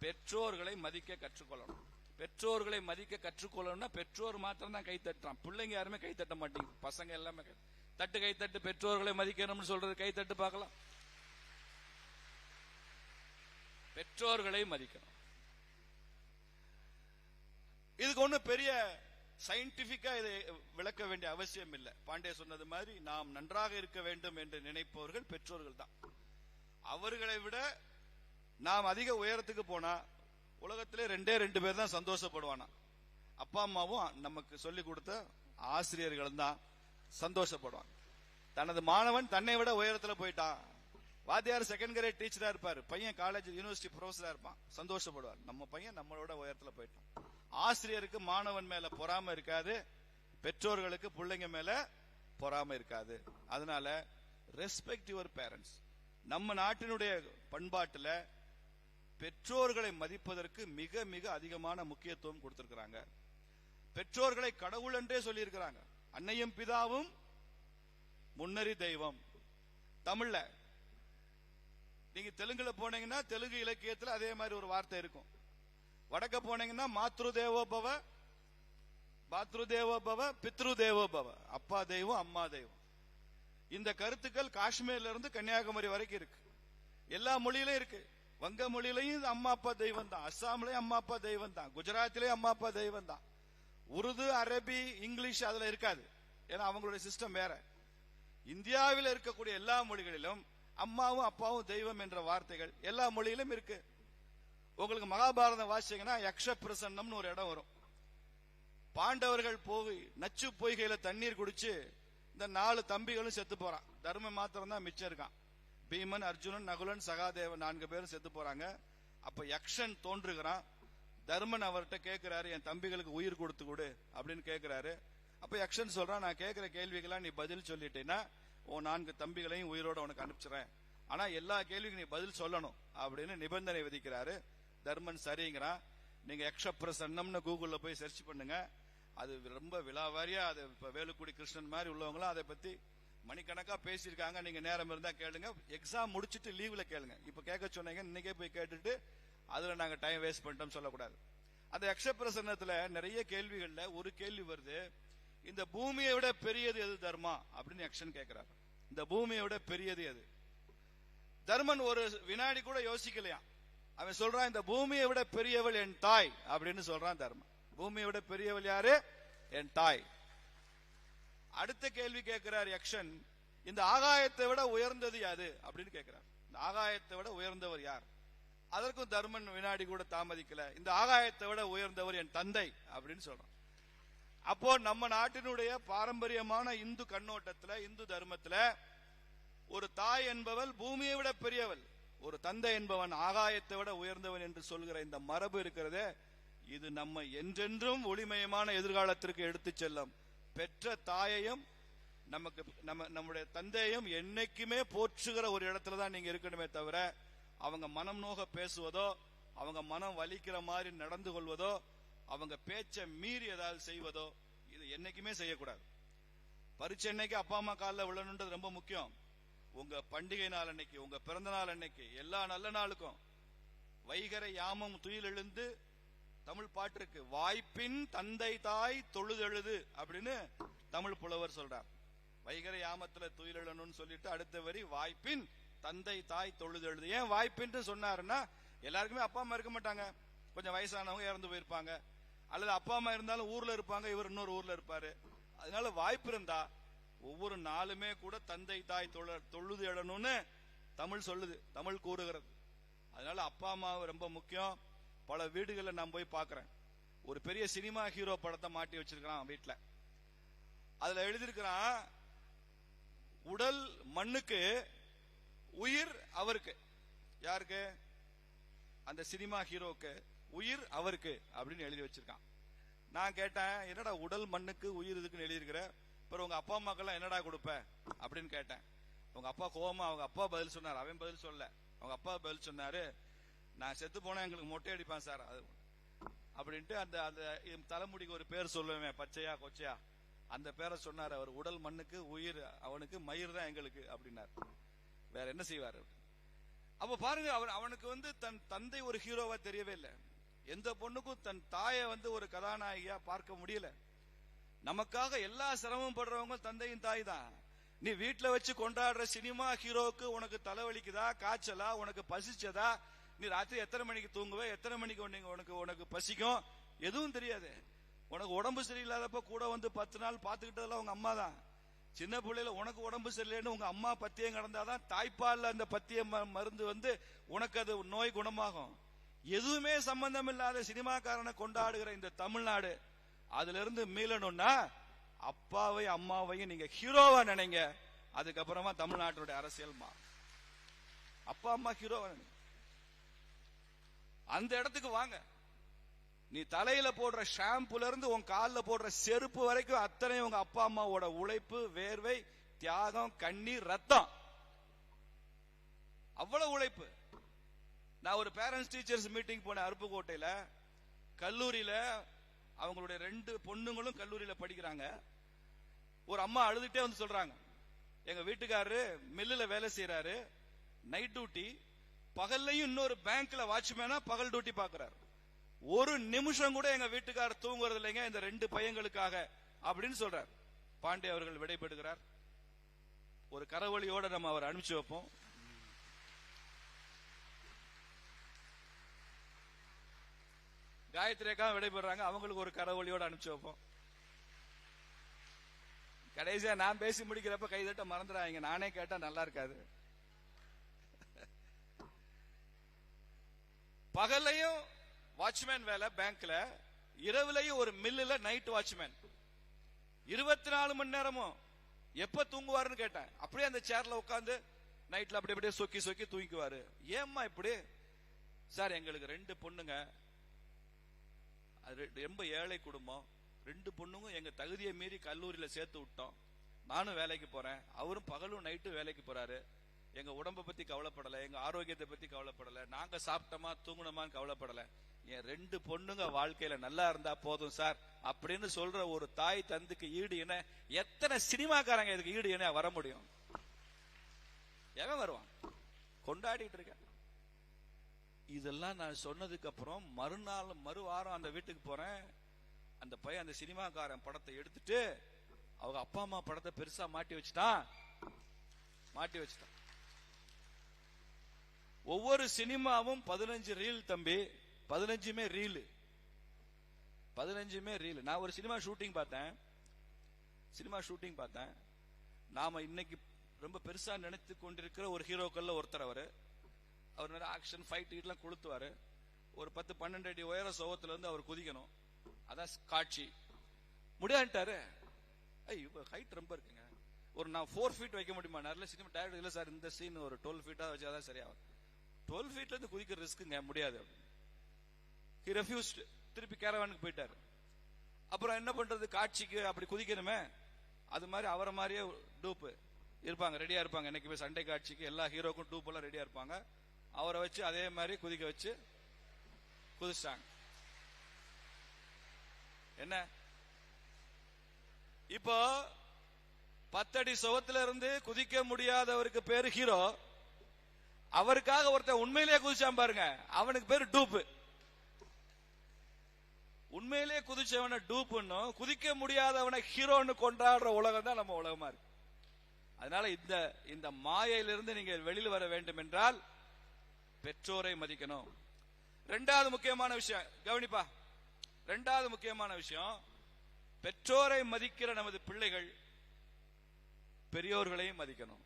பெற்றோர்களை மதிக்க கற்றுக்கொள்ளணும். பெற்றோர்களை மதிக்க கற்றுக்கொள்ளணும்னா பெற்றோர் மாத்திரம் தான் கை தட்டுறான். பிள்ளைங்க யாருமே கை தட்ட மாட்டேங்குது. பசங்க எல்லாமே தட்டு கை தட்டு, பெற்றோர்களை மதிக்கணும்னு சொல்றது கை தட்டு பார்க்கலாம். பெற்றோர்களை மதிக்கணும். இதுக்கு ஒண்ணு பெரிய சயின்டிபிக்கா இதை விளக்க வேண்டிய அவசியம் இல்லை. பாண்டே சொன்னது மாதிரி நாம் நன்றாக இருக்க வேண்டும் என்று நினைப்பவர்கள் பெற்றோர்கள் தான். அவர்களை விட நாம் அதிக உயரத்துக்கு போனா உலகத்திலே 2 பேர் தான் சந்தோஷப்படுவானா. அப்பா அம்மாவும் நமக்கு சொல்லிக் கொடுத்த ஆசிரியர்கள் தான் சந்தோஷப்படுவாங்க. தனது மாணவன் தன்னை விட உயரத்துல போயிட்டான். வாத்தியார் செகண்ட் கிரேட் டீச்சரா இருப்பாரு, பையன் காலேஜ் யூனிவர்சிட்டி ப்ரொஃபஸரா இருப்பான், சந்தோஷப்படுவார். நம்ம பையன் நம்மளோட உயரத்துல போயிட்டான். ஆசிரியருக்கு மாணவன் மேல பொறாம இருக்காது, பெற்றோர்களுக்கு பிள்ளைங்க மேல பொறாம இருக்காது. அதனால ரெஸ்பெக்ட் யுவர் பேரண்ட்ஸ். நம்ம நாட்டினுடைய பண்பாட்டுல பெற்றோர்களை மதிப்பதற்கு மிக மிக அதிகமான முக்கியத்துவம் கொடுத்திருக்கிறாங்க. பெற்றோர்களை கடவுள் என்றே சொல்லி இருக்கிறாங்க. அன்னையும் பிதாவும் முன்னறி தெய்வம். தமிழ்ல நீங்க தெலுங்குல போனீங்கன்னா தெலுங்கு இலக்கியத்துல அதே மாதிரி ஒரு வார்த்தை இருக்கும். வடக்க போனீங்கன்னா மாத்ரு தேவோபவ, பித்ரு தேவோபவ, அப்பா தெய்வம் அம்மா தெய்வம். இந்த கருத்துக்கள் காஷ்மீர்ல இருந்து கன்னியாகுமரி வரைக்கும் இருக்கு. எல்லா மொழியிலும் இருக்கு. வங்க மொழியிலையும் அம்மா அப்பா தெய்வம் தான், அஸ்ஸாம்லயும் அம்மா அப்பா தெய்வம் தான், குஜராத்திலயும் அம்மா அப்பா தெய்வம் தான். உருது, அரபி, இங்கிலீஷ் அதுல இருக்காது. ஏன்னா அவங்களுடைய சிஸ்டம் வேற. இந்தியாவில் இருக்கக்கூடிய எல்லா மொழிகளிலும் அம்மாவும் அப்பாவும் தெய்வம் என்ற வார்த்தைகள் எல்லா மொழியிலும் இருக்கு. உங்களுக்கு மகாபாரதம் வாசிச்சீங்கன்னா யக்ஷ பிரசன்னம்னு ஒரு இடம் வரும். பாண்டவர்கள் போய் நச்சு பொய்கையில தண்ணீர் குடிச்சு இந்த 4 தம்பிகளும் செத்து போறான். தர்மம் மாத்திரம் தான் மிச்சம் இருக்கான். பீமன், அர்ஜுனன், நகுலன், சகாதேவன் 4 பேரும் செத்து போறாங்க. அப்ப யக்ஷன் தோன்றுகிறான். தர்மன் அவர்கிட்ட கேட்கிறாரு, என் தம்பிகளுக்கு உயிர் கொடுத்து கொடு அப்படின்னு கேட்கிறாரு. அப்ப யக்ஷன் சொல்றான், நான் கேட்கிற கேள்விக்கெல்லாம் நீ பதில் சொல்லிட்டேன்னா உன் 4 தம்பிகளையும் உயிரோட உனக்கு அனுப்பிச்சுறேன். ஆனா எல்லா கேள்விக்கும் நீ பதில் சொல்லணும் அப்படின்னு நிபந்தனை விதிக்கிறாரு. தர்மன் சரிங்கிறான். நீங்க யக்ஷ பிரசன்னம்னு கூகுள்ல போய் சர்ச் பண்ணுங்க. அது ரொம்ப விலாவாரியா, அது இப்ப வேலுக்குடி கிருஷ்ணன் மாதிரி உள்ளவங்களும் அதை பத்தி மணிக்கணக்கா பேசியிருக்காங்க. நீங்க நேரம் இருந்தா கேளுங்க. எக்ஸாம் முடிச்சிட்டு லீவ்ல கேளுங்க. இப்ப கேட்க சொன்னீங்க, இன்னைக்கே போய் கேட்டுட்டு அதுல நாங்க டைம் வேஸ்ட் பண்ணிட்டோம் சொல்லக்கூடாது. அந்த யக்ஷ பிரசன்னத்துல நிறைய கேள்விகள்ல ஒரு கேள்வி வருது, இந்த பூமியை விட பெரியது எது தர்மா அப்படின்னு யக்ஷன் கேட்கிறார். இந்த பூமியை விட பெரியது எது? தர்மன் ஒரு வினாடி கூட யோசிக்கலையா. அவன் சொல்றான், இந்த பூமியை விட பெரியவள் என் தாய் அப்படின்னு சொல்றான் தர்மன். பூமியை விட பெரியவள் யாரு? என் தாய். அடுத்த கேள்வி கேட்கிறார் யக்ஷன், இந்த ஆகாயத்தை விட உயர்ந்தது யாது அப்படின்னு கேட்கிறார். இந்த ஆகாயத்தை விட உயர்ந்தவர் யார்? அதற்கும் தர்மன் வினாடி கூட தாமதிக்கல. இந்த ஆகாயத்தை விட உயர்ந்தவர் என் தந்தை அப்படின்னு சொல்றான். அப்போ நம்ம நாட்டினுடைய பாரம்பரியமான இந்து கண்ணோட்டத்துல, இந்து தர்மத்துல ஒரு தாய் என்பவள் பூமியை விட பெரியவள், ஒரு தந்தை என்பவன் ஆகாயத்தை விட உயர்ந்தவன் என்று சொல்கிற இந்த மரபு இருக்கிறதே, இது நம்ம என்றென்றும் ஒளிமயமான எதிர்காலத்திற்கு எடுத்து செல்லும். பெற்ற தாயையும் நமக்கு நம்முடைய தந்தையும் என்னைக்குமே போற்றுகிற ஒரு இடத்துல தான் நீங்க இருக்கணுமே தவிர, அவங்க மனம் நோக பேசுவதோ, அவங்க மனம் வலிக்கிற மாதிரி நடந்து கொள்வதோ, அவங்க பேச்சை மீறி ஏதாவது செய்வதோ இது என்னைக்குமே செய்யக்கூடாது. பரீட்சை அன்னைக்கு அப்பா அம்மா காலில் விழணுன்றது ரொம்ப முக்கியம். உங்க பண்டிகை நாள் அன்னைக்கு, உங்க பிறந்த நாள் அன்னைக்கு, எல்லா நல்ல நாளுக்கும் வைகரை யாமம் துயில் எழுந்து தமிழ் பாட்டு இருக்கு. வாய்ப்பின் தந்தை தாய் தொழுதெழுது அப்படின்னு தமிழ் புலவர் சொல்றார். வைகரை யாமத்துல துயில் எழணும்னு சொல்லிட்டு அடுத்த வரி வாய்ப்பின் தந்தை தாய் தொழுதெழுது. ஏன் வாய்ப்பின்னு சொன்னாருன்னா, எல்லாருக்குமே அப்பா அம்மா இருக்க மாட்டாங்க, கொஞ்சம் வயசானவங்க இறந்து போயிருப்பாங்க, அல்லது அப்பா அம்மா இருந்தாலும் ஊர்ல இருப்பாங்க, இவர் இன்னொரு ஊர்ல இருப்பாரு. அதனால வாய்ப்பு இருந்தா ஒவ்வொரு நாளுமே கூட தந்தை தாய் தொழுது எழணும்னு தமிழ் சொல்லுது, தமிழ் கூறுகிறது. அதனால அப்பா அம்மா ரொம்ப முக்கியம். பல வீடுகளில் நான் போய் பார்க்கிறேன், ஒரு பெரிய சினிமா ஹீரோ படத்தை மாட்டி வச்சிருக்கிறான் வீட்டுல. அதுல எழுதியிருக்கிறான், உடல் மண்ணுக்கு உயிர் அவருக்கு. யாருக்கு? அந்த சினிமா ஹீரோக்கு உயிர் அவருக்கு அப்படின்னு எழுதி வச்சிருக்கான். நான் கேட்டேன், என்னடா உடல் மண்ணுக்கு உயிர் இதுக்குன்னு எழுதியிருக்கிற, அப்புறம் உங்க அப்பா அம்மாக்கெல்லாம் என்னடா கொடுப்ப அப்படின்னு கேட்டேன். அவங்க அப்பா கோவமா அவங்க அப்பா பதில் சொன்னார். அவன் பதில் சொல்ல, அவங்க அப்பா பதில் சொன்னாரு, நான் செத்து போனா எங்களுக்கு மொட்டை அடிப்பான் சார் அப்படின்ட்டு அந்த அந்த தலைமுடிக்கு ஒரு பேர் சொல்லுவேன், பச்சையா கொச்சையா, அந்த பேரை சொன்னார் அவர். உடல் மண்ணுக்கு உயிர் அவனுக்கு, மயிர் தான் எங்களுக்கு அப்படின்னார். வேற என்ன செய்வார்? அப்ப பாருங்க, அவனுக்கு தன் தந்தை ஒரு ஹீரோவா தெரியவே இல்லை. எந்த பொண்ணுக்கும் தன் தாயை ஒரு கதாநாயகியா பார்க்க முடியல. நமக்காக எல்லா சிரமம் படுறவங்க தந்தையும் தாய் தான். நீ வீட்டுல வச்சு கொண்டாடுற சினிமா ஹீரோவுக்கு உனக்கு தலைவலிக்குதா, காய்ச்சலா, உனக்கு பசிச்சதா, நீ ராத்திரி எத்தனை மணிக்கு தூங்குவ, எத்தனை மணிக்கு உனக்கு பசிக்கும், எதுவும் தெரியாது. உனக்கு உடம்பு சரியில்லாதப்ப கூட 10 நாள் பாத்துக்கிட்டதெல்லாம் உங்க அம்மா தான். சின்ன பிள்ளையில உனக்கு உடம்பு சரியில்லைன்னு உங்க அம்மா பத்தியம் கடந்தாதான் தாய்ப்பால் அந்த பத்திய மருந்து உனக்கு அது நோய் குணமாகும். எதுவுமே சம்பந்தம் இல்லாத சினிமாக்காரனை கொண்டாடுகிற இந்த தமிழ்நாடு, அதுல இருந்து மீளணும்னா அப்பாவை அம்மாவையும் நீங்க ஹீரோவா நினைங்க. அதுக்கப்புறமா தமிழ்நாட்டுடைய அரசியல் அப்பா அம்மா ஹீரோவா நினைங்க. அந்த இடத்துக்கு வாங்க. நீ தலையில போடுற ஷாம்புல இருந்து உன் காலில் போடுற செருப்பு வரைக்கும் அத்தனை உங்க அப்பா அம்மாவோட உழைப்பு, வேர்வை, தியாகம், கண்ணீர், ரத்தம், அவ்வளவு உழைப்பு. நான் ஒரு பேரண்ட்ஸ் டீச்சர்ஸ் மீட்டிங் போனேன் அருப்புக்கோட்டையில. கல்லூரியில அவங்களுடைய 2 பொண்ணுங்களும் கல்லூரியில படிக்கிறாங்க. ஒரு அம்மா அழுதுட்டே சொல்றாங்க, எங்க வீட்டுக்காரரு மில்லுல வேலை செய்யறாரு, நைட் டியூட்டி, பகல்லையும் இன்னொரு பேங்க்ல வாட்ச்மேனா பகல் டியூட்டி பாக்குறாரு. ஒரு நிமிஷம் கூட எங்க வீட்டுக்காரர் தூங்குறது இல்லைங்க இந்த 2 பையங்களுக்காக அப்படின்னு சொல்றார். பாண்டே அவர்கள் விடைபெறுகிறார். ஒரு கரவொலியோட நம்ம அவர் அனுப்பிச்சு வைப்போம். காயத்ரி அக்கா விடைபெறாங்க, அவங்களுக்கு ஒரு கரவொலியோட அனுப்பிச்சு வைப்போம். கடைசியா நான் பேசி முடிக்கிறப்ப கைதட்ட மறந்துடாங்க, நானே கேட்டா நல்லா இருக்காது. பகல்லையும் வாட்ச்மேன் வேலை பேங்க்ல, இரவுலையும் ஒரு மில்லுல நைட் வாட்ச்மேன். 24 மணி நேரமும் எப்ப தூங்குவாருன்னு கேட்டேன். அப்படியே அந்த சேர்ல உட்காந்து நைட்ல அப்படியே சொக்கி சொக்கி தூங்கிக்குவாரு. ஏம்மா இப்படி? சார் எங்களுக்கு 2 பொண்ணுங்க, ரொம்ப ஏழை குடும்பம், 2 பொண்ணுங்க எங்க தகுதியை மீறி கல்லூரியில சேர்த்து விட்டோம். நானும் வேலைக்கு போறேன், அவரும் பகலும் நைட்டு வேலைக்கு போறாரு. எங்க உடம்பை பத்தி கவலைப்படல, எங்க ஆரோக்கியத்தை பத்தி கவலைப்படல, நாங்க சாப்பிட்டோமா தூங்கணுமான்னு கவலைப்படல. என் 2 பொண்ணுங்க வாழ்க்கையில நல்லா இருந்தா போதும் சார் அப்படின்னு சொல்ற ஒரு தாய் தந்துக்கு ஈடு என்ன? எத்தனை சினிமாக்காரங்க இதுக்கு ஈடு என்ன வர முடியும்? எவன் வருவான்? கொண்டாடிட்டு இருக்க. இதெல்லாம் நான் சொன்னதுக்கு அப்புறம் மறு வாரம் அந்த வீட்டுக்கு போறேன். அந்த பையன் அந்த சினிமாக்காரன் படத்தை எடுத்துட்டு அவங்க அப்பா அம்மா படத்தை பெருசா மாட்டி வச்சுட்டான். ஒவ்வொரு சினிமாவும் 15 ரீல் தம்பி, 15மே ரீல். நான் ஒரு சினிமா ஷூட்டிங் பார்த்தேன். நாம இன்னைக்கு ரொம்ப பெருசா நினைத்து கொண்டிருக்கிற ஒரு ஹீரோக்கள்ல ஒருத்தர். அவர் நிறைய ஆக்ஷன் ஃபைட் எல்லாம் கொளுத்துவாரு. ஒரு 10-12 அடி உயர சோகத்துல இருந்து அவர் குதிக்கணும், அதான் காட்சி. முடியாட்டாரு, ஹைட் ரொம்ப இருக்குங்க, ஒரு நான் 4 ஃபீட் வைக்க முடியுமா? நிறைய சினிமா டைரக்டர் இல்ல சார், இந்த சீன் ஒரு 12 ஃபீட்டா வச்சாதான் சரியாகும். 12 ஃபீட்ல இருந்து குதிக்கிற ரிஸ்க்குங்க, முடியாது. He refused. திருப்பி கேரவானுக்கு போயிட்டாரு. அப்புறம் என்ன பண்றது, காட்சிக்கு அப்படி குதிக்கணுமே, அது மாதிரி அவரை மாதிரியே டூப்பு இருப்பாங்க, ரெடியா இருப்பாங்க. என்னைக்குமே சண்டை காட்சிக்கு எல்லா ஹீரோக்கும் டூப் எல்லாம் ரெடியா இருப்பாங்க. அவரை வச்சு அதே மாதிரி குதிக்க வச்சு குதிச்சாங்க. என்ன இப்போ 10 அடி சுவத்துல இருந்து குதிக்க முடியாதவருக்கு பேரு ஹீரோ. அவருக்காக ஒருத்தன் உண்மையிலேயே குதிச்சான் பாருங்க, அவனுக்கு பேரு டூப்பு. உண்மையிலேயே குதிச்சவன டூப்புன்னு, குதிக்க முடியாதவனை ஹீரோன்னு கொண்டாடுற உலகம் தான் நம்ம உலகமா இருக்கு. அதனால இந்த மாயையிலிருந்து நீங்க வெளியில் வர வேண்டும் என்றால் பெற்றோரை மதிக்கணும். ரெண்டாவது முக்கியமான விஷயம் கவனிப்பா, ரெண்டாவது முக்கியமான விஷயம், பெற்றோரை மதிக்கிற நமது பிள்ளைகள் பெரியோர்களையும் மதிக்கணும்.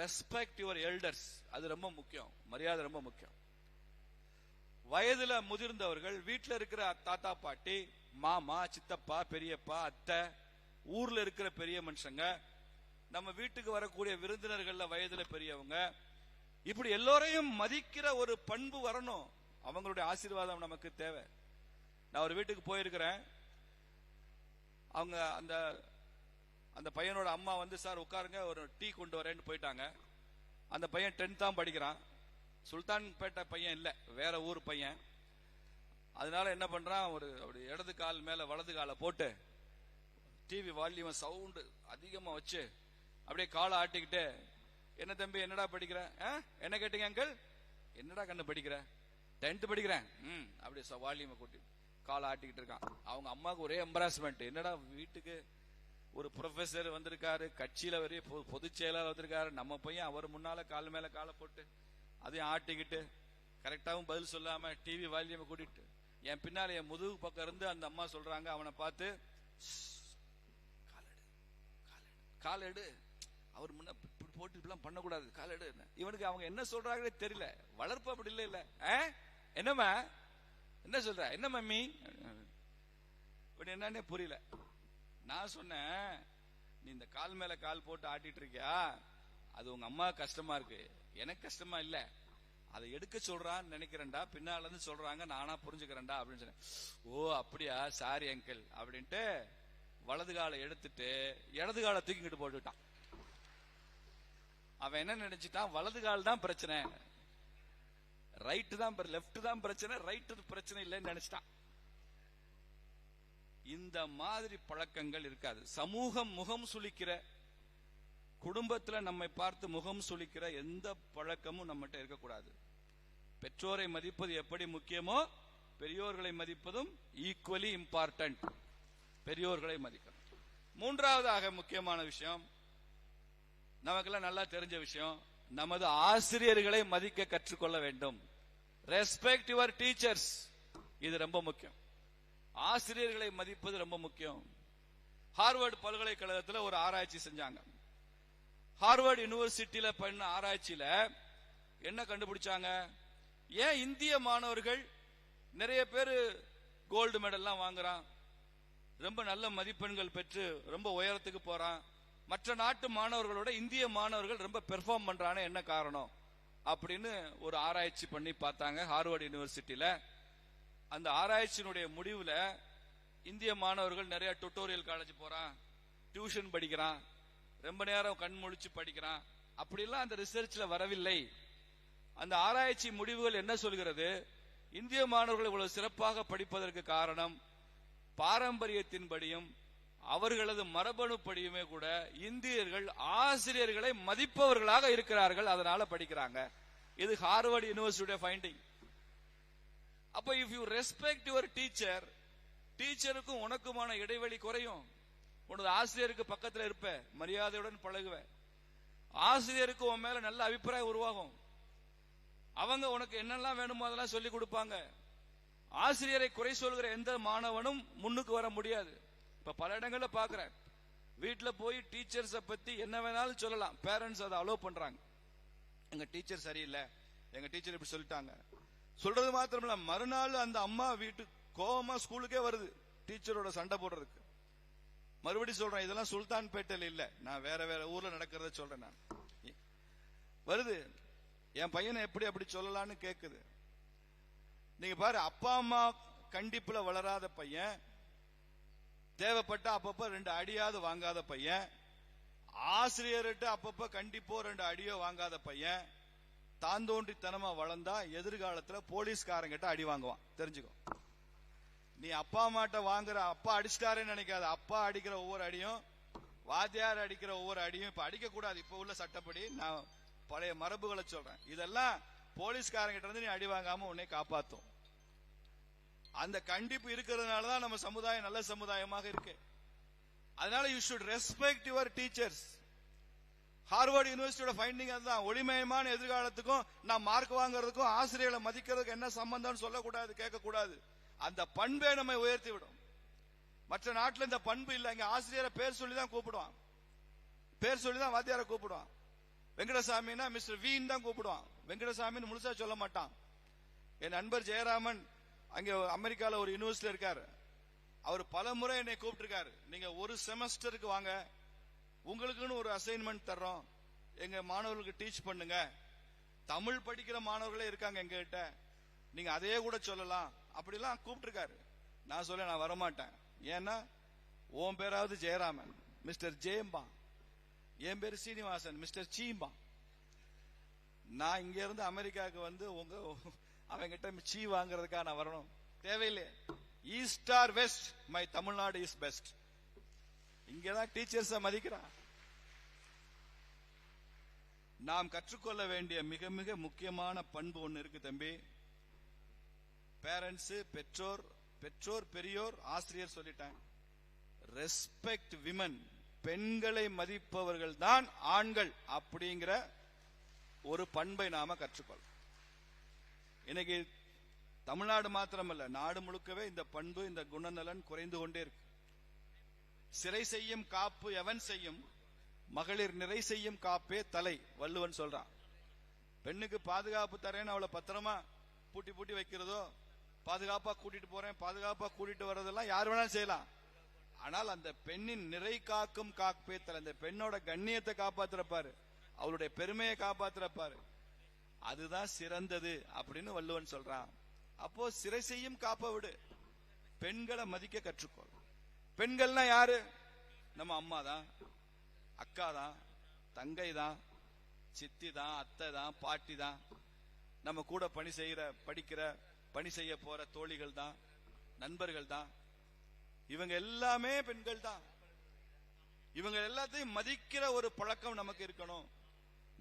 ரெஸ்பெக்ட் யுவர் எல்டர்ஸ், அது ரொம்ப முக்கியம். மரியாதை ரொம்ப முக்கியம். வயதுல முதிர்ந்தவர்கள், வீட்டில் இருக்கிற தாத்தா பாட்டி, மாமா, சித்தப்பா, பெரியப்பா, அத்தை, ஊர்ல இருக்கிற பெரிய மனுஷங்க, நம்ம வீட்டுக்கு வரக்கூடிய விருந்தினர்கள்ல வயதுல பெரியவங்க, இப்படி எல்லோரையும் மதிக்கிற ஒரு பண்பு வரணும். அவங்களுடைய ஆசீர்வாதம் நமக்கு தேவை. நான் ஒரு வீட்டுக்கு போயிருக்கிறேன். அவங்க அந்த பையனோட அம்மா வந்து, சார் உட்காருங்க, ஒரு டீ கொண்டு வரேன்னு போயிட்டாங்க. அந்த பையன் 10th தான் படிக்கிறான். சுல்தான்பேட்டை பையன் இல்ல, வேற ஊர் பையன். அதனால என்ன பண்றான், அப்படி இடது கால் மேல வலது காலை போட்டு டிவி வால்யூம் சவுண்ட் அதிகமா வச்சு அப்படியே காலை ஆட்டிக்கிட்டு, என்ன தம்பி என்னடா படிக்கிற, என்ன கேட்டீங்க அங்கிள், என்னடா கண்ணு படிக்கிற, 10th படிக்கிறேன், அப்படி வால்யூமை கூட்டி காலை ஆட்டிக்கிட்டு இருக்கான். அவங்க அம்மாவுக்கு ஒரே எம்பராஸ்மெண்ட், என்னடா வீட்டுக்கு ஒரு ப்ரொஃபசர் வந்திருக்காரு, கட்சியில வரைய பொதுச் செயலாளர் வந்திருக்காரு, நம்ம பையன் அவர் முன்னால கால் மேல காலை போட்டு அதையும் ஆட்டிக்கிட்டு கரெக்டாவும் பதில் சொல்லாம டிவி வால்யூமை கூட்டிட்டு, என் பின்னால என் முதுகு பக்கம் இருந்து அந்த அம்மா சொல்றாங்க அவனை பார்த்து, காலெடு, அவர் முன்ன போட்டு இப்படிலாம் பண்ணக்கூடாது, காலெடு. இவனுக்கு அவங்க என்ன சொல்றாங்களே தெரியல, வளர்ப்பு அப்படி இல்ல. இல்ல என்னம்மா என்ன சொல்ற, என்ன மம்மி என்னன்னே புரியல. நான் சொன்னேன், நீ இந்த கால் மேல கால் போட்டு ஆட்டிட்டு இருக்கியா, அது உங்க அம்மா கஷ்டமா இருக்கு, எனக்கு கஷ்டமா இல்ல, அதை எடுக்க சொல்றான்னு நினைக்கிறேன்டா, பின்னால இருந்து சொல்றாங்க, நானா புரிஞ்சுக்கிறேன்டா அப்படின்னு சொன்னேன். ஓ அப்படியா, சாரி அங்கிள் அப்படின்ட்டு வலது காலை எடுத்துட்டு இடது காலை தூக்கிக்கிட்டு போட்டுட்டான். அவன் என்ன நினைச்சிட்டான், வலது கால் தான் பிரச்சனை, ரைட் தான் லெப்ட் தான் பிரச்சனை, ரைட் பிரச்சனை இல்லைன்னு நினைச்சிட்டான். இந்த மாதிரி பழக்கங்கள் இருக்காது. சமூகம் முகம் சுளிக்கிற, குடும்பத்தில் நம்மை பார்த்து முகம் சுளிக்கிற எந்த பழக்கமும் நம்மகிட்ட இருக்கக்கூடாது. பெற்றோரை மதிப்பது எப்படி முக்கியமோ பெரியோர்களை மதிப்பதும் ஈக்குவலி இம்பார்ட்டன்ட். பெரியோர்களை மதிக்கணும். மூன்றாவதாக முக்கியமான விஷயம், நமக்கெல்லாம் நல்லா தெரிஞ்ச விஷயம், நமது ஆசிரியர்களை மதிக்க கற்றுக்கொள்ள வேண்டும். ரெஸ்பெக்ட் யுவர் டீச்சர்ஸ், இது ரொம்ப முக்கியம். ஆசிரியர்களை மதிப்பது ரொம்ப முக்கியம். ஹார்வர்ட் பல்கலைக்கழகத்தில் ஒரு ஆராய்ச்சி செஞ்சாங்க. ஹார்வர்ட் யூனிவர்சிட்டியில பண்ண ஆராய்ச்சியில என்ன கண்டுபிடிச்சாங்க, ஏன் இந்திய மாணவர்கள் நிறைய பேர் கோல்டு மெடல்லாம் வாங்குறான், ரொம்ப நல்ல மதிப்பெண்கள் பெற்று ரொம்ப உயரத்துக்கு போறான், மற்ற நாட்டு மாணவர்களோட இந்திய மாணவர்கள் ரொம்ப பெர்ஃபார்ம் பண்றானே, என்ன காரணம் அப்படின்னு ஒரு ஆராய்ச்சி பண்ணி பார்த்தாங்க ஹார்வர்ட் யூனிவர்சிட்டியில. அந்த ஆராய்ச்சியினுடைய முடிவுல இந்திய மாணவர்கள் நிறைய டுட்டோரியல் காலேஜ் போறான், டியூஷன் படிக்கிறான், ரொம்ப நேரம் கண் முழிச்சு படிக்கிறான், அப்படிலாம் அந்த ரிசர்ச்ல வரவில்லை. அந்த ஆராய்ச்சி முடிவுகள் என்ன சொல்கிறது, இந்திய மாணவர்கள் இவ்வளவு சிறப்பாக படிப்பதற்கு காரணம் பாரம்பரியத்தின்படியும் அவர்களது மரபணுப்படியுமே கூட இந்தியர்கள் ஆசிரியர்களை மதிப்பவர்களாக இருக்கிறார்கள், அதனால படிக்கிறாங்க. இது ஹார்வர்ட் யூனிவர்சிட்டியோட ஃபைண்டிங். அப்ப if you respect your teacher, டீச்சருக்கும் உனக்குமான இடைவெளி குறையும். உனது ஆசிரியருக்கு பக்கத்தில் இருப்ப, மரியாதையுடன் பழகுவ, ஆசிரியருக்கு உன் மேல நல்ல அபிப்பிராயம் உருவாகும். அவங்க உனக்கு என்னெல்லாம் வேணுமோ அதெல்லாம் சொல்லி கொடுப்பாங்க. ஆசிரியரை குறை சொல்கிற எந்த மாணவனும் முன்னுக்கு வர முடியாது. இப்ப பல இடங்கள்ல பாக்குறேன், வீட்டுல போய் டீச்சர்ஸ் பத்தி என்ன வேணாலும் சொல்லலாம், பேரண்ட்ஸ் அதை அலோவ் பண்றாங்க. எங்க டீச்சர் சரியில்லை, எங்க டீச்சர் இப்படி சொல்லிட்டாங்க சொல்றது மாத்திரமில்ல, மறுநாள் அந்த அம்மா வீட்டு கோவமா ஸ்கூலுக்கே வருது டீச்சரோட சண்டை போடுறதுக்கு. மறுபடியும் சொல்றேன், இதெல்லாம் சுல்தான்பேட்டையில் இல்ல, நான் வேற வேற ஊர்ல நடக்கிறத சொல்றேன். நான் வருது, என் பையனை எப்படி அப்படி சொல்லலான்னு கேக்குது. நீங்க பாரு, அப்பா அம்மா கண்டிப்புல வளராத பையன், தேவைப்பட்ட அப்பப்ப 2 அடியாவது வாங்காத பையன், ஆசிரியர்கிட்ட அப்பப்ப கண்டிப்போ 2 அடியோ வாங்காத பையன், தாந்தோன்றித்தனமா வளர்ந்தா எதிர்காலத்துல போலீஸ்காரங்கிட்ட அடி வாங்குவான். தெரிஞ்சுக்கோ. நீ அப்பா அம்மாட்ட வாங்குற, அப்பா அடிச்சிட்டாருன்னு நினைக்காத, அப்பா அடிக்கிற ஒவ்வொரு அடியும் வாத்தியார் அடிக்கிற ஒவ்வொரு அடியும் இப்ப அடிக்க கூடாது. இப்ப உள்ள சட்டப்படி நான் பழைய மரபுகளை சொல்றேன். இதெல்லாம் போலீஸ்காரங்கிட்ட இருந்து நீ அடி வாங்காம உன்னை காப்பாத்தும். அந்த கண்டிப்பு இருக்கிறதுனாலதான் நம்ம சமுதாயம் நல்ல சமுதாயமாக இருக்கு. அதனால you should respect your teachers. Harvard யூனிவர்சிட்டியோட ஃபைண்டிங் அதுதான். ஒளிமயமான எதிர்காலத்துக்கும் நான் மார்க் வாங்குறதுக்கும் ஆசிரியர்களை மதிக்கிறதுக்கு என்ன சம்பந்தம் சொல்லக்கூடாது, கேட்கக்கூடாது. அந்த பண்பை நம்ம உயர்த்தி விடும். மற்ற நாட்டில் இந்த பண்பு இல்ல. இங்க ஆசிரியரை பேர் சொல்லி தான் கூப்பிடுவான், பேர் சொல்லி தான் வாத்தியாரை கூப்பிடுவான். வெங்கடசாமின்னா மிஸ்டர் வீன் தான் கூப்பிடுவான், வெங்கடசாமின்னு முழுசா சொல்ல மாட்டான். என் நண்பர் ஜெயராமன் அங்க அமெரிக்கால ஒரு யூனிவர்சிட்டியில இருக்காரு. அவர் பல முறை என்னை கூப்பிட்டிருக்காரு. நீங்க ஒரு செமஸ்டருக்கு வாங்க, உங்களுக்குன்னு ஒரு அசைன்மெண்ட் தர்றோம், எங்க மாணவர்களுக்கு டீச் பண்ணுங்க. தமிழ் படிக்கிற மாணவர்களே இருக்காங்க எங்க கிட்ட, நீங்க அதே கூட சொல்லலாம் அப்படிலாம் கூப்பிட்டிருக்காரு. நான் சொல்ல நான் வரமாட்டேன். ஏன்னா உன் பேராவது ஜெயராமன், மிஸ்டர் ஜேம்பா, என் பேரு சீனிவாசன், மிஸ்டர் சீம்பா. நான் இங்க இருந்து அமெரிக்காவுக்கு வந்து உங்க அவங்க கிட்ட சீ வாங்குறதுக்காக நான் வரணும் தேவையில்லையே. East or west, my Tamil Nadu is best. இங்கதான் டீச்சர்ஸ மதிக்கிறான். நாம் கற்றுக்கொள்ள வேண்டிய மிக மிக முக்கியமான பண்பு ஒன்னு இருக்கு தம்பி. பேரண்ட்ஸ், பெற்றோர், பெரியோர், ஆசிரியர் சொல்லிட்டேன். ரெஸ்பெக்ட் விமன், பெண்களை மதிப்பவர்கள் தான் ஆண்கள் அப்படிங்கிற ஒரு பண்பை நாம கற்றுக்கொள்ள. இன்னைக்கு தமிழ்நாடு மாத்திரமல்ல, நாடு முழுக்கவே இந்த பண்பு, இந்த குணநலன் குறைந்து கொண்டே இருக்கு. சிறை செய்யும் காப்பு எவன் செய்யும், மகளிர் நிறை செய்யும் காப்பே தலை, வள்ளுவன் சொல்றான். பெண்ணுக்கு பாதுகாப்பு தரேன்னு அவளை பத்திரமா பூட்டி பூட்டி வைக்கிறதோ, பாதுகாப்பா கூட்டிட்டு போறேன் பாதுகாப்பா கூட்டிட்டு வர்றதெல்லாம் யார் வேணாலும் செய்யலாம். ஆனால் அந்த பெண்ணின் நிறை காக்கும் காப்பே தலை, அந்த பெண்ணோட கண்ணியத்தை காப்பாத்துறப்பாரு, அவளுடைய பெருமையை காப்பாத்துறப்பாரு, அதுதான் சிறந்தது அப்படின்னு வள்ளுவன் சொல்றான். அப்போ சிறை செய்யும் காப்ப விடு, பெண்களை மதிக்க கற்றுக்கொள். பெண்கள்னா யாரு? நம்ம அம்மா தான், அக்கா தான், தங்கை தான், சித்தி தான், அத்தை தான், பாட்டி தான், நம்ம கூட பணி செய்யற படிக்கிற பணி செய்ய போற தோழிகள் தான், நண்பர்கள் தான். இவங்க எல்லாமே பெண்கள் தான். இவங்க எல்லாத்தையும் மதிக்கிற ஒரு பழக்கம் நமக்கு இருக்கணும்.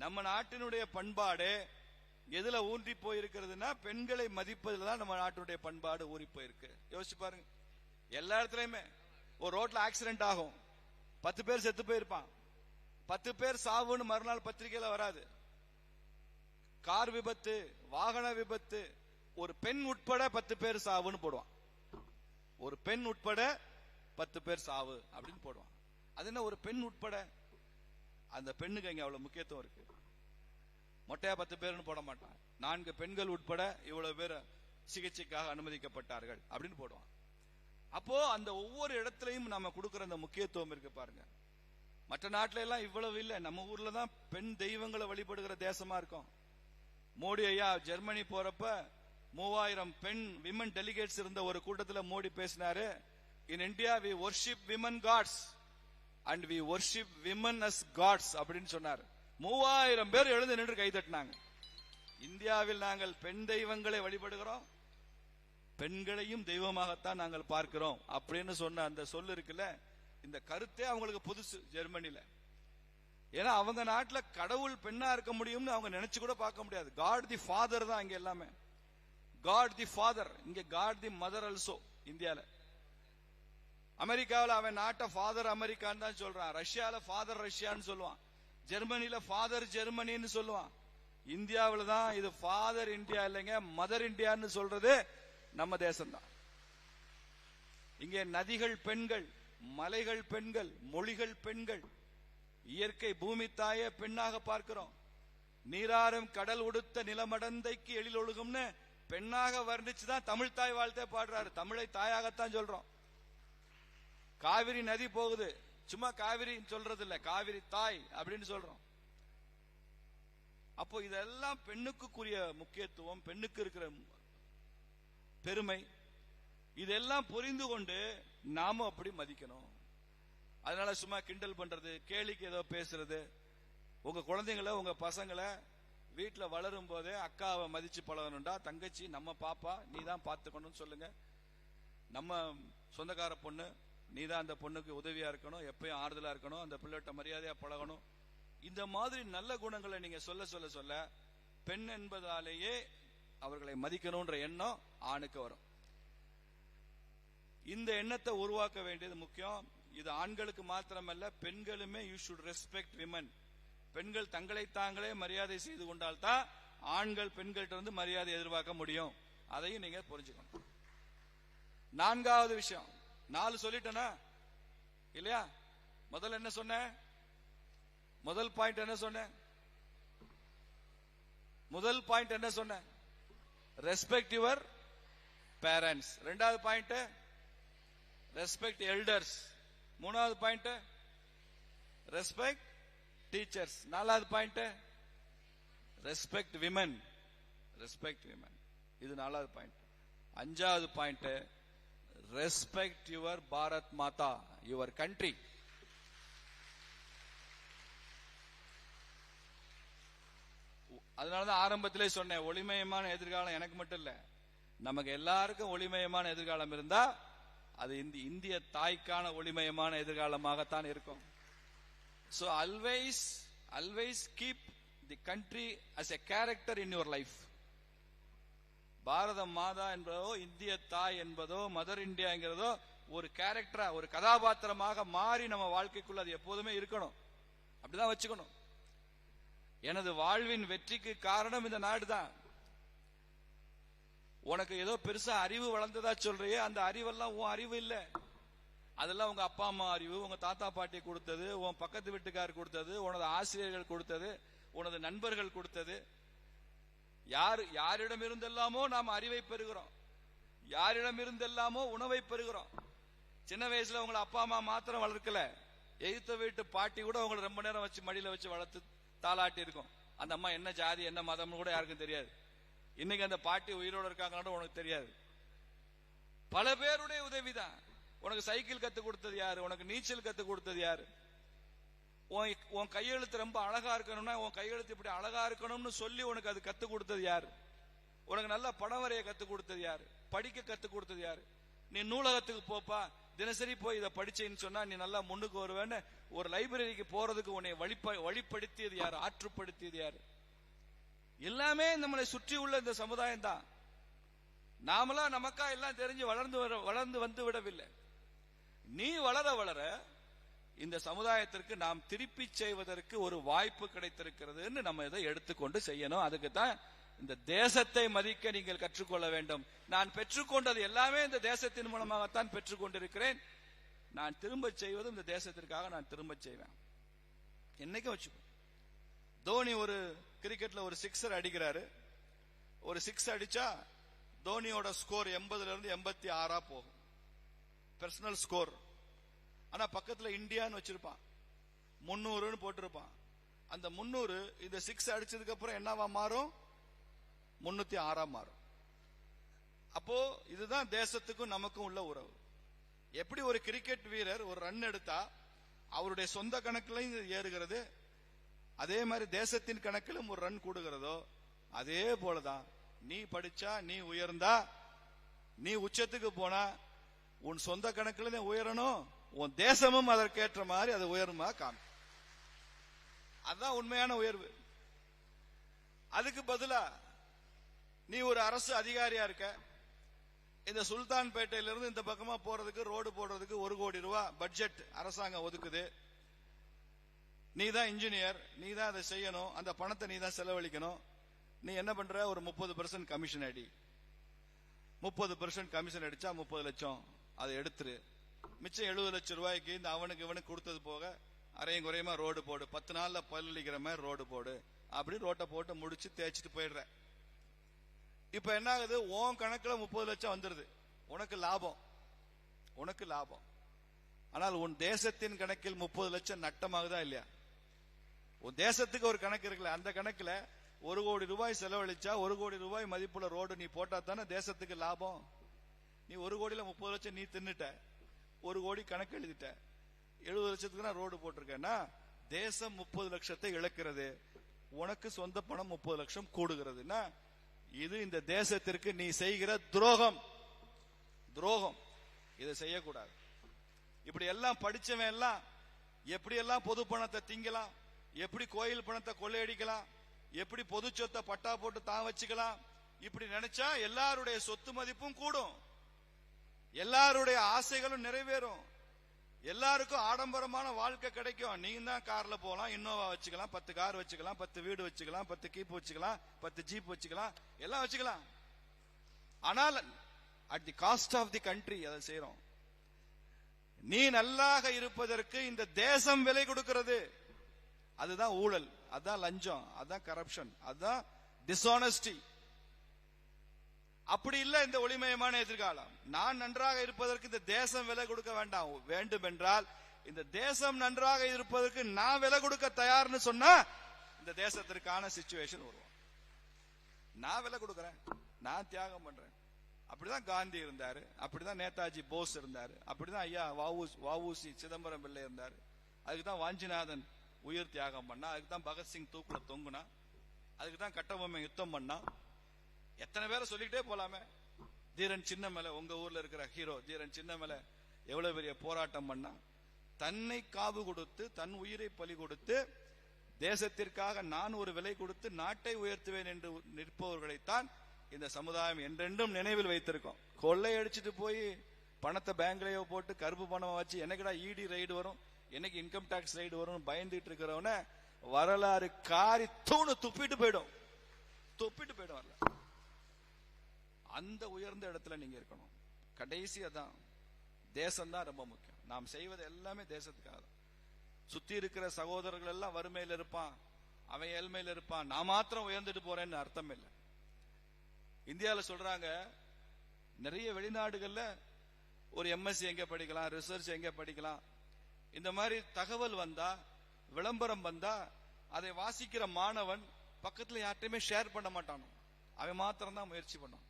நம்ம நாட்டினுடைய பண்பாடு எதுல ஊன்றி போயிருக்கிறதுனா பெண்களை மதிப்பதில் தான் நம்ம நாட்டுடைய பண்பாடு ஊறி போயிருக்கு. யோசிச்சு பாருங்க. எல்லா இடத்துலயுமே ஒரு ரோட்ல ஆக்சிடென்ட் ஆகும், 10 பேர் செத்து போயிருப்பான், 10 பேர் சாவுன்னு மறுநாள் பத்திரிகையில வராது. கார் விபத்து, வாகன விபத்து, ஒரு பெண் உட்பட 10 பேர் சாவுன்னு போடுவான். ஒரு பெண் உட்பட 10 பேர் சாவு அப்படின்னு போடுவான். அது என்ன, ஒரு பெண் உட்பட? அந்த பெண்ணுக்கு அங்க அவ்வளவு முக்கியத்துவம் இருக்கு. மொட்டையா 10 பேர்னு போட மாட்டான். 4 பெண்கள் உட்பட இவ்வளவு பேர் சிகிச்சைக்காக அனுமதிக்கப்பட்டார்கள் அப்படின்னு போடுவான். அப்போ அந்த ஒவ்வொரு இடத்துலயும் நம்ம கொடுக்கிற அந்த முக்கியத்துவம் இருக்கு பாருங்க. மற்ற நாட்டில எல்லாம் இவ்வளவு இல்ல. நம்ம ஊர்ல தான் பெண் தெய்வங்களை வழிபடுகிற தேசமா இருக்கும். மோடி ஐயா ஜெர்மனி போறப்ப 3000 பெண் விமன் டெலிகேட்ஸ் இருந்த ஒரு கூட்டத்தில் மோடி பேசினாரு. In India we worship women gods and we worship women as gods அப்படின்னு சொன்னார். 3000 பேர் எழுந்து நின்று கை தட்டினாங்க. இந்தியாவில் நாங்கள் பெண் தெய்வங்களை வழிபடுகிறோம், பெண்களையும் தெய்வமாகத்தான் நாங்கள் பார்க்கிறோம் அப்படின்னு சொன்ன அந்த சொல்லு இருக்குல்ல, இந்த கருத்தே அவங்களுக்கு புதுசு ஜெர்மனில. ஏன்னா அவங்க நாட்டுல கடவுள் பெண்ணா இருக்க முடியும்னு அவங்க நினைச்சு கூட பார்க்க முடியாது. காட் தி ஃபாதர் தான் இங்க எல்லாமே. காட் தி ஃபாதர், இங்க காட் தி மதர் ஆல்சோ. இந்தியால, அமெரிக்காவில் அவன் நாட்டை ஃபாதர் அமெரிக்கான்னு தான் சொல்றான், ரஷ்யால ஃபாதர் ரஷ்யான்னு சொல்லுவான், ஜெர்மனில ஃபாதர் ஜெர்மனின்னு சொல்லுவான். இந்தியாவில் தான் இது ஃபாதர் இந்தியா இல்லைங்க, மதர் இந்தியான்னு சொல்றது நம்ம தேசம் தான். இங்கே நதிகள் பெண்கள், மலைகள் பெண்கள், மொழிகள் பெண்கள், இயற்கை பூமி தாயே பெண்ணாக பார்க்கிறோம். நீராறும் கடல் உடுத்த நிலமடந்தைக்கு எழில் ஒழுகும்னு பெண்ணாக வர்ணிச்சுதான் தமிழ் தாய் வாழ்த்தே பாடுறாரு. தமிழை தாயாகத்தான் சொல்றோம். காவிரி நதி போகுது, சும்மா காவிரி சொல்றது இல்ல, காவிரி தாய் அப்படின்னு சொல்றோம். அப்போ இதெல்லாம் பெண்ணுக்குரிய முக்கியத்துவம், பெண்ணுக்கு இருக்கிற பெருமை, இதெல்லாம் புரிந்து கொண்டு நாம அப்படி மதிக்கணும். அதனால சும்மா கிண்டல் பண்றது, கேலிக்கு ஏதோ பேசுறது, உங்க குழந்தைங்களை உங்க பசங்களை வீட்டுல வளரும் போதே அக்காவை மதிச்சு பழகணும்டா, தங்கச்சி நம்ம பாப்பா நீ தான் பார்த்துக்கணும்னு சொல்லுங்க. நம்ம சொந்தக்கார பொண்ணு நீ தான் அந்த பொண்ணுக்கு உதவியா இருக்கணும், எப்பயும் ஆறுதலா இருக்கணும், அந்த பிள்ளைகிட்ட மரியாதையா பழகணும். இந்த மாதிரி நல்ல குணங்களை நீங்க சொல்ல சொல்ல சொல்ல பெண் என்பதாலேயே அவர்களை மதிக்கணும்ன்ற எண்ணம் ஆணுக்கு வரும். இந்த எண்ணத்தை உருவாக்க வேண்டியது முக்கியம். இது ஆண்களுக்கு மாத்திரமல்ல, பெண்களுமே யூ ஷுட் ரெஸ்பெக்ட் விமன். பெண்கள் தங்களை தாங்களே மரியாதை செய்து கொண்டால்தான் ஆண்கள் பெண்கள்ட்ட இருந்து மரியாதை எதிர்பார்க்க முடியும். அதையும் நீங்க புரிஞ்சுக்கணும். நான்காவது விஷயம், 4 சொல்லிட்டேனா இல்லையா? முதல்ல என்ன சொன்ன? முதல் பாயிண்ட் என்ன சொன்ன? முதல் பாயிண்ட் என்ன சொன்ன? Respect your parents. ரெண்டாவது பாயிண்ட் ரெஸ்பெக்ட் எல்டர்ஸ். மூணாவது பாயிண்ட் ரெஸ்பெக்ட் டீச்சர்ஸ். நாலாவது point respect women. Respect women, இது நாலாவது பாயிண்ட். அஞ்சாவது point respect your Bharat Mata, your country. அதனாலதான் ஆரம்பத்திலே சொன்னேன், ஒளிமயமான எதிர்காலம் எனக்கு மட்டும் இல்ல, நமக்கு எல்லாருக்கும் ஒளிமயமான எதிர்காலம் இருந்தா அது இந்திய தாய்க்கான ஒளிமயமான எதிர்காலமாகத்தான் இருக்கும். So always keep the country as a character in your life. பாரத மாதா என்பதோ இந்திய தாய் என்பதோ மதர் இந்தியாங்கிறதோ ஒரு கேரக்டரா, ஒரு கதாபாத்திரமாக மாறி நம்ம வாழ்க்கைக்குள்ள அது எப்போதுமே இருக்கணும். அப்படிதான் வச்சுக்கணும். எனது வாழ்வின் வெற்றிக்கு காரணம் இந்த நாடு தான். உனக்கு ஏதோ பெருசா அறிவு வளர்ந்ததா சொல்றியே, அந்த அறிவெல்லாம் உன் அறிவு இல்ல. அதெல்லாம் உங்க அப்பா அம்மா அறிவு, உங்க தாத்தா பாட்டி கொடுத்தது, உன் பக்கத்து வீட்டுக்காரர் கொடுத்தது, உனது ஆசிரியர்கள் கொடுத்தது, உனது நண்பர்கள் கொடுத்தது. யாரிடம் இருந்தெல்லாமோ நாம் அறிவை பெறுகிறோம், யாரிடம் இருந்தெல்லாமோ உணவை பெறுகிறோம். சின்ன வயசுல உங்களை அப்பா அம்மா மாத்திரம் வளர்க்கல, எய்த்த வீட்டு பாட்டி கூட உங்களை ரொம்ப நேரம் வச்சு மடியில வச்சு வளர்த்து தாளாட்டி இருக்கும். அந்த அம்மா என்ன ஜாதி என்ன மதம்னு கூட யாருக்கும் தெரியாது. இன்னைக்கு அந்த பாட்டி உயிரோடு இருக்காங்கன்னு உனக்கு தெரியாது. பல பேருடைய உதவிதான். உனக்கு சைக்கிள் கத்து கொடுத்தது யாரு? உனக்கு நீச்சல் கத்து கொடுத்தது யாரு? உன் கையெழுத்து ரொம்ப அழகா இருக்கணும்னா உன் கையெழுத்து இப்படி அழகா இருக்கணும்னு சொல்லி உனக்கு அது கத்து கொடுத்தது யாரு? உனக்கு நல்ல படம் வரைய கத்து கொடுத்தது யாரு? படிக்க கத்து கொடுத்தது யாரு? நீ நூலகத்துக்கு போப்பா, தினசரி போய் இதை படிச்சேன்னு சொன்னா நீ நல்லா முன்னுக்கு வருவேன்னு ஒரு லைப்ரரிக்கு போறதுக்கு உன்னை வழிப்படுத்தியது யாரு? ஆற்றுப்படுத்தியது யாரு? எல்லாமே நம்மளை சுற்றி உள்ள இந்த சமுதாயம் தான். நாமளா நமக்கா எல்லாம் தெரிஞ்சு வளர்ந்து வந்து விடவில்லை. நீ வளர வளர இந்த சமுதாயத்திற்கு நாம் திருப்பி செய்வதற்கு ஒரு வாய்ப்பு கிடைத்திருக்கிறதுன்னு நம்ம இதை எடுத்துக்கொண்டு செய்யணும். அதுக்கு தான் இந்த தேசத்தை மதிக்க நீங்கள் கற்றுக்கொள்ள வேண்டும். நான் பெற்றுக்கொண்டது எல்லாமே இந்த தேசத்தின் மூலமாகத்தான் பெற்றுக்கொண்டிருக்கிறேன். நான் திரும்ப செய்வதும் இந்த தேசத்திற்காக நான் திரும்ப செய்வேன். என்னைக்கும் வச்சுக்கோ. தோனி ஒரு கிரிக்கெட்ல ஒரு 6 அடிக்கிறாரு. ஒரு 6 அடிச்சா தோனியோட ஸ்கோர் 80ல இருந்து 86 போகும், பர்சனல் ஸ்கோர். ஆனா பக்கத்துல இந்தியான்னு வச்சிருப்பான், 300ன்னு போட்டிருப்பான். அந்த 300 இந்த 6 அடிச்சதுக்கு அப்புறம் என்னவா மாறும்? 306 மாறும். அப்போ இதுதான் தேசத்துக்கும் நமக்கும் உள்ள உறவு. எப்படி ஒரு கிரிக்கெட் வீரர் ஒரு ரன் எடுத்தா அவருடைய சொந்த கணக்கிலையும் ஏறுகிறது, அதே மாதிரி தேசத்தின் கணக்கிலும் ஒரு ரன் கூடுகிறதோ அதே போலதான் நீ படிச்சா, நீ உயர்ந்தா, நீ உச்சத்துக்கு போனா உன் சொந்த கணக்கில தான் உயரணும், உன் தேசமும் அதற்கேற்ற மாதிரி அது உயருமா காமி. அதுதான் உண்மையான உயர்வு. அதுக்கு பதிலா நீ ஒரு அரசு அதிகாரியா இருக்க, இந்த சுல்தான்பேட்டையில இருந்து இந்த பக்கமா போறதுக்கு ரோடு போடுறதுக்கு 1 கோடி ரூபாய் பட்ஜெட் அரசாங்கம் ஒதுக்குது. நீ தான் இன்ஜினியர், நீ தான் அதை செய்யணும், அந்த பணத்தை நீ தான் செலவழிக்கணும். நீ என்ன பண்ற? ஒரு 30% கமிஷன் அடி. 30% கமிஷன் அடிச்சா 30 லட்சம் அதை எடுத்துரு. மிச்சம் 70 லட்சம் ரூபாய்க்கு இந்த அவனுக்கு இவனுக்கு கொடுத்தது போக அரையும் குறையுமா ரோடு போடு, 10 நாள்ல பல்லிக்கிற மாதிரி ரோடு போடு. அப்படி ரோட்டை போட்டு முடிச்சு தேய்ச்சிட்டு போயிடுற. இப்ப என்ன ஆகுது? உன் கணக்குல 30 லட்சம் வந்துருது, உனக்கு லாபம், உனக்கு லாபம். ஆனால் உன் தேசத்தின் கணக்கில் 30 லட்சம் நட்டமாகுதா இல்லையா? உன் தேசத்துக்கு ஒரு கணக்கு இருக்குல்ல, அந்த கணக்குல 1 கோடி ரூபாய் செலவழிச்சா 1 கோடி ரூபாய் மதிப்புள்ள ரோடு நீ போட்டா தானே தேசத்துக்கு லாபம். நீ 1 கோடியில 30 லட்சம் நீ தின்னுட்ட, 1 கோடி கணக்கு எழுதிட்ட, 70 லட்சத்துக்கு நான் ரோடு போட்டிருக்கேன்னா தேசம் 30 லட்சத்தை இழக்கிறது, உனக்கு சொந்த பணம் 30 லட்சம் கூடுகிறதுனா இது இந்த தேசத்திற்கு நீ செய்கிற துரோகம். துரோகம். இதை செய்யக்கூடாது. இப்படி எல்லாம் படிச்சவன் எல்லாம் எப்படி எல்லாம் பொது பணத்தை திங்கலாம், எப்படி கோயில் பணத்தை கொள்ளையடிக்கலாம், எப்படி பொது சொத்தை பட்டா போட்டு தான் வச்சுக்கலாம், இப்படி நினைச்சா எல்லாருடைய சொத்து மதிப்பும் கூடும், எல்லாருடைய ஆசைகளும் நிறைவேறும், எல்லாருக்கும் ஆடம்பரமான வாழ்க்கை கிடைக்கும். நீங்க தான் கார்ல போலாம், இன்னோவா வச்சுக்கலாம், 10 கார் வச்சுக்கலாம், 10 வீடு வச்சுக்கலாம், 10 கீப் வச்சுக்கலாம், 10 ஜீப் வச்சுக்கலாம், எல்லாம் வச்சுக்கலாம். ஆனால் at the cost of the country அதை செய்யறோம். நீ நல்லாக இருப்பதற்கு இந்த தேசம் விலை கொடுக்கிறது. அதுதான் ஊழல், அதுதான் லஞ்சம், அதுதான் கரப்ஷன், அதுதான் டிஸ்ஆனஸ்டி. அப்படி இல்ல இந்த ஒளிமயமான எதிர்காலம். நான் நன்றாக இருப்பதற்கு இந்த தேசம் விலை கொடுக்க வேண்டாம். வேண்டும் என்றால் இந்த தேசம் நன்றாக இருப்பதற்கு நான் விலை கொடுக்க தயார்னு சொன்னா இந்த தேசத்திற்கான சிச்சுவேஷன் வரும். நான் விலை கொடுக்கறேன், நான் தியாகம் பண்றேன். அப்படிதான் காந்தி இருந்தாரு, அப்படிதான் நேதாஜி போஸ் இருந்தாரு, அப்படிதான் ஐயா வஉசி சிதம்பரம் பிள்ளை இருந்தாரு, அதுக்குதான் வாஞ்சிநாதன் உயிர் தியாகம் பண்ணா, அதுக்குதான் பகத்சிங் தூக்குல தொங்குனா, அதுக்குதான் கட்டபொம்மன் யுத்தம் பண்ணா. எத்தனை பேரை சொல்லிட்டே போலாமே. தீரன் சின்னமலை, உங்க ஊர்ல இருக்கிற ஹீரோ தீரன் சின்னமலை எவ்வளவு பெரிய போராட்டம் பண்ணா. தன்னை காவு கொடுத்து தன் உயிரை பலி கொடுத்து தேசத்திற்காக நான் ஒரு விலை கொடுத்து நாட்டை உயர்த்துவேன் என்று நிற்பவர்களைத்தான் இந்த சமுதாயம் என்றென்றும் நினைவில் வைத்திருக்கோம். கொள்ளை அடிச்சுட்டு போய் பணத்தை பேங்க்லயோ போட்டு கருப்பு பணம் வச்சு என்னைக்குடா இடி ரைடு வரும், என்னைக்கு இன்கம் டாக்ஸ் ரைடு வரும் பயந்துட்டு இருக்கிறவன வரலாறு காரி தூணு துப்பிட்டு போயிடும். வரல. அந்த உயர்ந்த இடத்துல நீங்க இருக்கணும். கடைசி அதான், தேசம் தான் ரொம்ப முக்கியம். நாம் செய்வது எல்லாமே தேசத்துக்காக. சுத்தி இருக்கிற சகோதரர்கள் எல்லாம் வறுமையில் இருப்பான், அவன் ஏழ்மையில் இருப்பான், நான் மாத்திரம் உயர்ந்துட்டு போறேன்னு அர்த்தம் இல்லை. இந்தியாவில் சொல்றாங்க, நிறைய வெளிநாடுகள்ல ஒரு எம்எஸ்சி எங்க படிக்கலாம், ரிசர்ச் எங்க படிக்கலாம், இந்த மாதிரி தகவல் வந்தா, விளம்பரம் வந்தா அதை வாசிக்கிற மாணவன் பக்கத்துல யார்ட்டையுமே ஷேர் பண்ண மாட்டானோ, அவன் மாத்திரம் தான் முயற்சி பண்ணான்.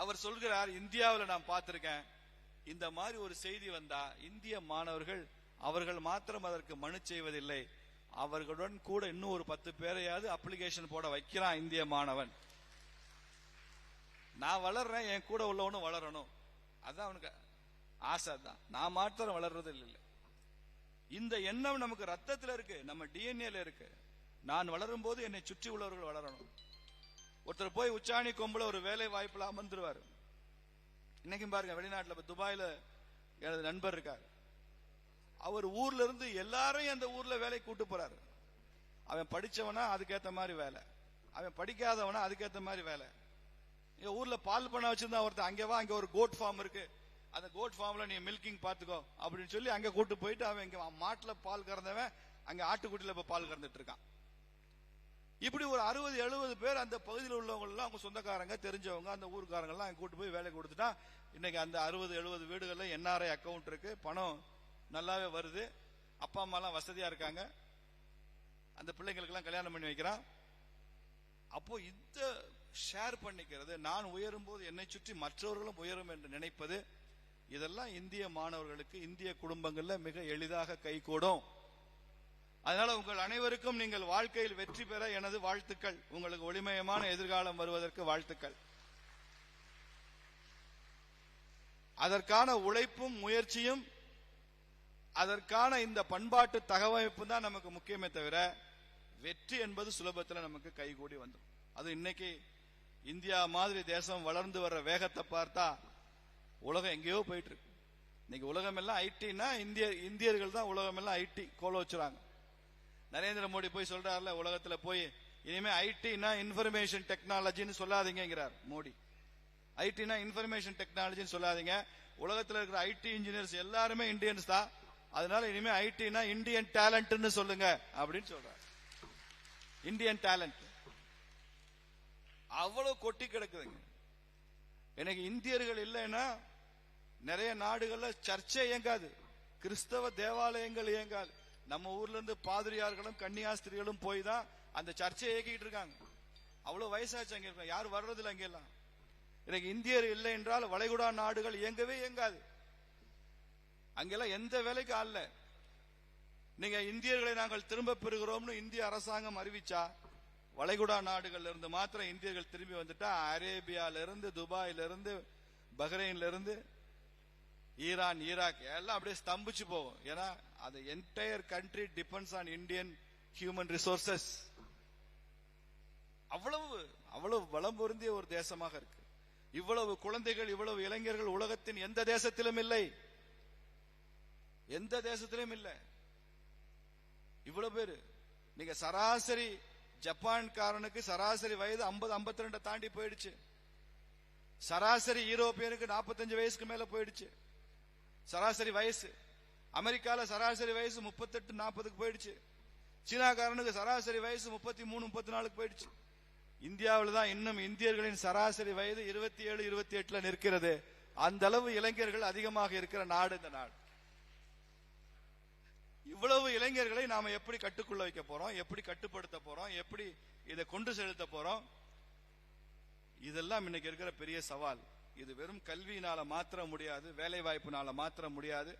அவர் சொல்கிறார், இந்தியாவில் நான் பார்த்திருக்கேன், இந்த மாதிரி ஒரு செய்தி வந்தா இந்திய மாணவர்கள் அவர்கள் மாத்திரம் அதற்கு மனு செய்வதில்லை, அவர்களுடன் கூட இன்னும் ஒரு 10 பேரையாவது அப்ளிகேஷன் போட வைக்கிறான் இந்திய மாணவன். நான் வளர்றேன், என் கூட உள்ளவனும் வளரணும், அதான் அவனுக்கு ஆசை. தான் நான் மாத்திரம் வளர்றது இல்லை. இந்த எண்ணம் நமக்கு ரத்தத்தில் இருக்கு, நம்ம டிஎன்ஏல இருக்கு. நான் வளரும் போது என்னை சுற்றி உள்ளவர்கள் வளரணும். ஒருத்தர் போய் உச்சாணி கொம்புல ஒரு வேலை வாய்ப்புல அமர்ந்துருவாரு. இன்னைக்கும் பாருங்க, வெளிநாட்டுல துபாயில எனது நண்பர் இருக்காரு. அவர் ஊர்ல இருந்து எல்லாரும் அந்த ஊர்ல வேலை கூட்டு போறாரு. அவன் படிச்சவனா அதுக்கேத்த மாதிரி வேலை, அவன் படிக்காதவனா அதுக்கேத்த மாதிரி வேலை. இங்க ஊர்ல பால் பண்ண வச்சிருந்தா ஒருத்தர், அங்க வா, அங்க ஒரு கோட் ஃபார்ம் இருக்கு, அந்த கோட் ஃபார்ம்ல நீ மில்கிங் பாத்துக்கோ அப்படின்னு சொல்லி அங்க கூட்டு போயிட்டு அவன் இங்க மாட்டுல பால் கறந்தவன் அங்க ஆட்டுக்குட்டியில இப்ப பால் கறந்துட்டு இருக்கான். இப்படி ஒரு 60-70 பேர் அந்த பகுதியில் உள்ளவங்க எல்லாம் அவங்க சொந்தக்காரங்க தெரிஞ்சவங்க அந்த ஊருக்காரங்க எல்லாம் கூட்டு போய் வேலை கொடுத்துட்டா இன்னைக்கு அந்த 60-70 வீடுகள்ல என்ஆர்ஐ அக்கௌண்ட் இருக்கு, பணம் நல்லாவே வருது, அப்பா அம்மா எல்லாம் வசதியா இருக்காங்க, அந்த பிள்ளைங்களுக்கு எல்லாம் கல்யாணம் பண்ணி வைக்கிறான். அப்போ இந்த ஷேர் பண்ணிக்கிறது, நான் உயரும் போது என்னை சுற்றி மற்றவர்களும் உயரும் என்று நினைப்பது, இதெல்லாம் இந்திய மாணவர்களுக்கு இந்திய குடும்பங்கள்ல மிக எளிதாக கைகூடும். அதனால உங்கள் அனைவருக்கும் நீங்கள் வாழ்க்கையில் வெற்றி பெற எனது வாழ்த்துக்கள். உங்களுக்கு ஒளிமயமான எதிர்காலம் வருவதற்கு வாழ்த்துக்கள். அதற்கான உழைப்பும் முயற்சியும் அதற்கான இந்த பண்பாட்டு தகவமைப்பு தான் நமக்கு முக்கியமே தவிர வெற்றி என்பது சுலபத்தில் நமக்கு கைகூடி வந்துடும். அது இன்னைக்கு இந்தியா மாதிரி தேசம் வளர்ந்து வர்ற வேகத்தை பார்த்தா உலகம் எங்கேயோ போயிட்டு இருக்கு. இன்னைக்கு உலகம் எல்லாம் ஐடினா இந்தியர்கள் தான் உலகம் எல்லாம் ஐடி கோல வச்சுறாங்க. நரேந்திர மோடி போய் சொல்றாருல, உலகத்துல போய் இனிமே ஐடினா இன்ஃபர்மேஷன் டெக்னாலஜின்னு சொல்லாதீங்கிறார் மோடி. ஐடினா இன்ஃபர்மேஷன் டெக்னாலஜின்னு சொல்லாதீங்க, உலகத்துல இருக்கிற ஐடி இன்ஜினியர்ஸ் எல்லாருமே இந்தியன்ஸ் தான், அதனால இனிமே ஐடினா இந்தியன் டேலண்ட்னு சொல்லுங்க அப்படின்னு சொல்றாரு. இந்தியன் டேலண்ட் அவ்வளவு கொட்டி கிடக்குதுங்க. எனக்கு இந்தியர்கள் இல்லைன்னா நிறைய நாடுகள்ல சர்ச்சை இயங்காது, கிறிஸ்தவ தேவாலயங்கள் இயங்காது. நம்ம ஊர்ல இருந்து பாதிரியார்களும் கன்னியாஸ்திரிகளும் போய் தான் அந்த சர்ச்சையை இயக்கிட்டு இருக்காங்க. அவ்வளவு வயசாச்சு அங்க இருக்க, யாரும் வர்றதில்லை அங்கெல்லாம். எனக்கு இந்தியர் இல்லை என்றால் வளைகுடா நாடுகள் இயங்கவே இயங்காது. அங்கெல்லாம் எந்த வேலைக்கு ஆள. நீங்க இந்தியர்களை நாங்கள் திரும்ப பெறுகிறோம்னு இந்திய அரசாங்கம் அறிவிச்சா, வளைகுடா நாடுகள்ல இருந்து மாத்திரம் இந்தியர்கள் திரும்பி வந்துட்டா, அரேபியால இருந்து, துபாயில இருந்து, பஹ்ரைன்ல இருந்து ஈரான், ஈராக் எல்லாம் அப்படியே ஸ்தம்பிச்சு போகும். ஏன்னா அது entire country depends on Indian human resources. அவ்வளவு வளம் பொருந்திய ஒரு தேசமாக இருக்கு. இவ்வளவு குழந்தைகள், இவ்வளவு இளைஞர்கள் உலகத்தின் எந்த தேசத்திலும் இல்லை, எந்த தேசத்திலும் இல்லை. இவ்வளவு பேரு. நீங்க சராசரி ஜப்பான்காரனுக்கு சராசரி வயது 50-52 தாண்டி போயிடுச்சு. சராசரி யூரோப்பியனுக்கு 45 வயசுக்கு மேல போயிடுச்சு சராசரி வயசு. அமெரிக்கால சராசரி வயசு 38-40க்கு போயிடுச்சு. சீனாக்காரனுக்கு சராசரி வயசு 33-34க்கு போயிடுச்சு. இந்தியாவில் தான் இன்னும் இந்தியர்களின் சராசரி வயது 27-28ல நிற்கிறது. அந்த அளவு இளைஞர்கள் அதிகமாக இருக்கிற நாடு இந்த நாடு. இவ்வளவு இளைஞர்களை நாம எப்படி கட்டுக்குள்ள வைக்க போறோம், எப்படி கட்டுப்படுத்த போறோம், எப்படி இதை கொண்டு செலுத்த போறோம், இதெல்லாம் இன்னைக்கு இருக்கிற பெரிய சவால். இது வெறும் கல்வியினால மாத்திர முடியாது, வேலை வாய்ப்பினால மாத்திர முடியாது.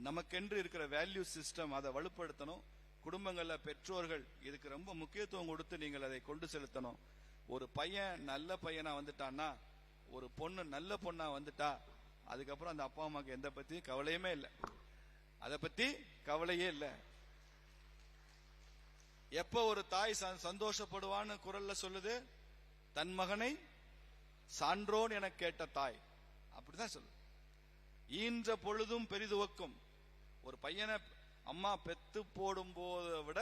நமக்கென்று இருக்கிற வேல்யூ சிஸ்டம், அதை வலுப்படுத்தணும். குடும்பங்கள்ல பெற்றோர்கள் இதுக்கு ரொம்ப முக்கியத்துவம் கொடுத்து நீங்கள் அதை கொண்டு செலுத்தணும். ஒரு பையன் நல்ல பையனா வந்துட்டான்னா, ஒரு பொண்ணு நல்ல பொண்ணா வந்துட்டா, அதுக்கப்புறம் அந்த அப்பா அம்மாக்கு எந்த பத்தி கவலையுமே இல்லை, அதை பத்தி கவலையே இல்லை. எப்ப ஒரு தாய் சந்தோஷப்படுவான்னு குரல்ல சொல்லுது, தன் மகனை சான்றோன் என கேட்ட தாய், அப்படிதான் சொல்லு. ஈன்ற பொழுதும் பெரிதுவக்கும். ஒரு பையனை அம்மா பெத்து போடும் போதை விட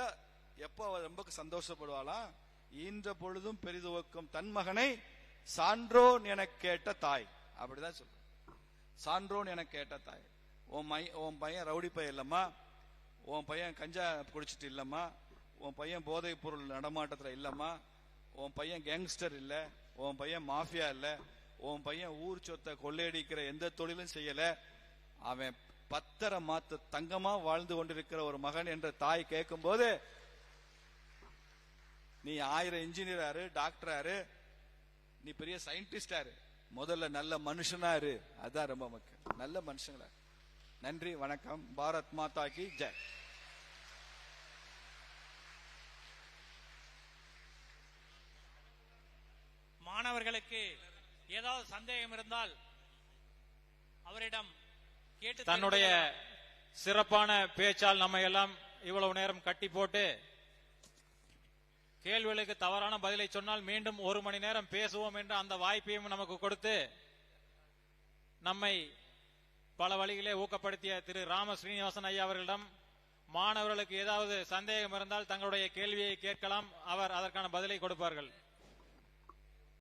எப்ப அவ ரொம்ப சந்தோஷப்படுவாளா, ஈன்ற பொழுதும் பெரிதுவக்கும் தன் மகனை சான்றோன் என கேட்ட தாய், அப்படிதான் சொல்லு. சான்றோன் என கேட்ட தாய். உன் பையன் ரவுடி பையன் இல்லம்மா, உன் பையன் கஞ்சா குடிச்சிட்டு இல்லம்மா, உன் பையன் போதைப் பொருள் நடமாட்டத்துல இல்லம்மா, உன் பையன் கேங்ஸ்டர் இல்ல, உன் பையன் மாஃபியா இல்ல, உன் பையன் ஊர் சொத்தை கொள்ளையடிக்கிற எந்த தொழிலும் செய்யல, அவன் பத்தரை மாத்து தங்கமா வாழ்ந்து கொண்டிருக்கிற ஒரு மகன் என்ற தாய் கேட்கும் போது, நீ 1000 இன்ஜினியர் ஆறு, டாக்டர் ஆறு, நீ பெரிய சயின்டிஸ்ட் ஆறு, முதல்ல நல்ல மனுஷனா இரு. அதுதான் ரொம்ப முக்கியம், நல்ல மனுஷங்களா. நன்றி, வணக்கம். பாரத் மாதா கி ஜெய். மாணவர்களுக்கு ஏதாவது சந்தேகம் இருந்தால் அவரிடம் கேட்டு, தன்னுடைய சிறப்பான பேச்சால் நம்ம எல்லாம் இவ்வளவு நேரம் கட்டி போட்டு கேள்விகளுக்கு தவறான பதிலை சொன்னால் மீண்டும் 1 மணி நேரம் பேசுவோம் என்ற அந்த வாய்ப்பையும் நமக்கு கொடுத்து நம்மை பல வழிகளே ஊக்கப்படுத்திய திரு ராம ஸ்ரீனிவாசன் ஐயா அவர்களிடம் மாணவர்களுக்கு ஏதாவது சந்தேகம் இருந்தால் தங்களுடைய கேள்வியை கேட்கலாம், அவர் அதற்கான பதிலை கொடுப்பார்கள்.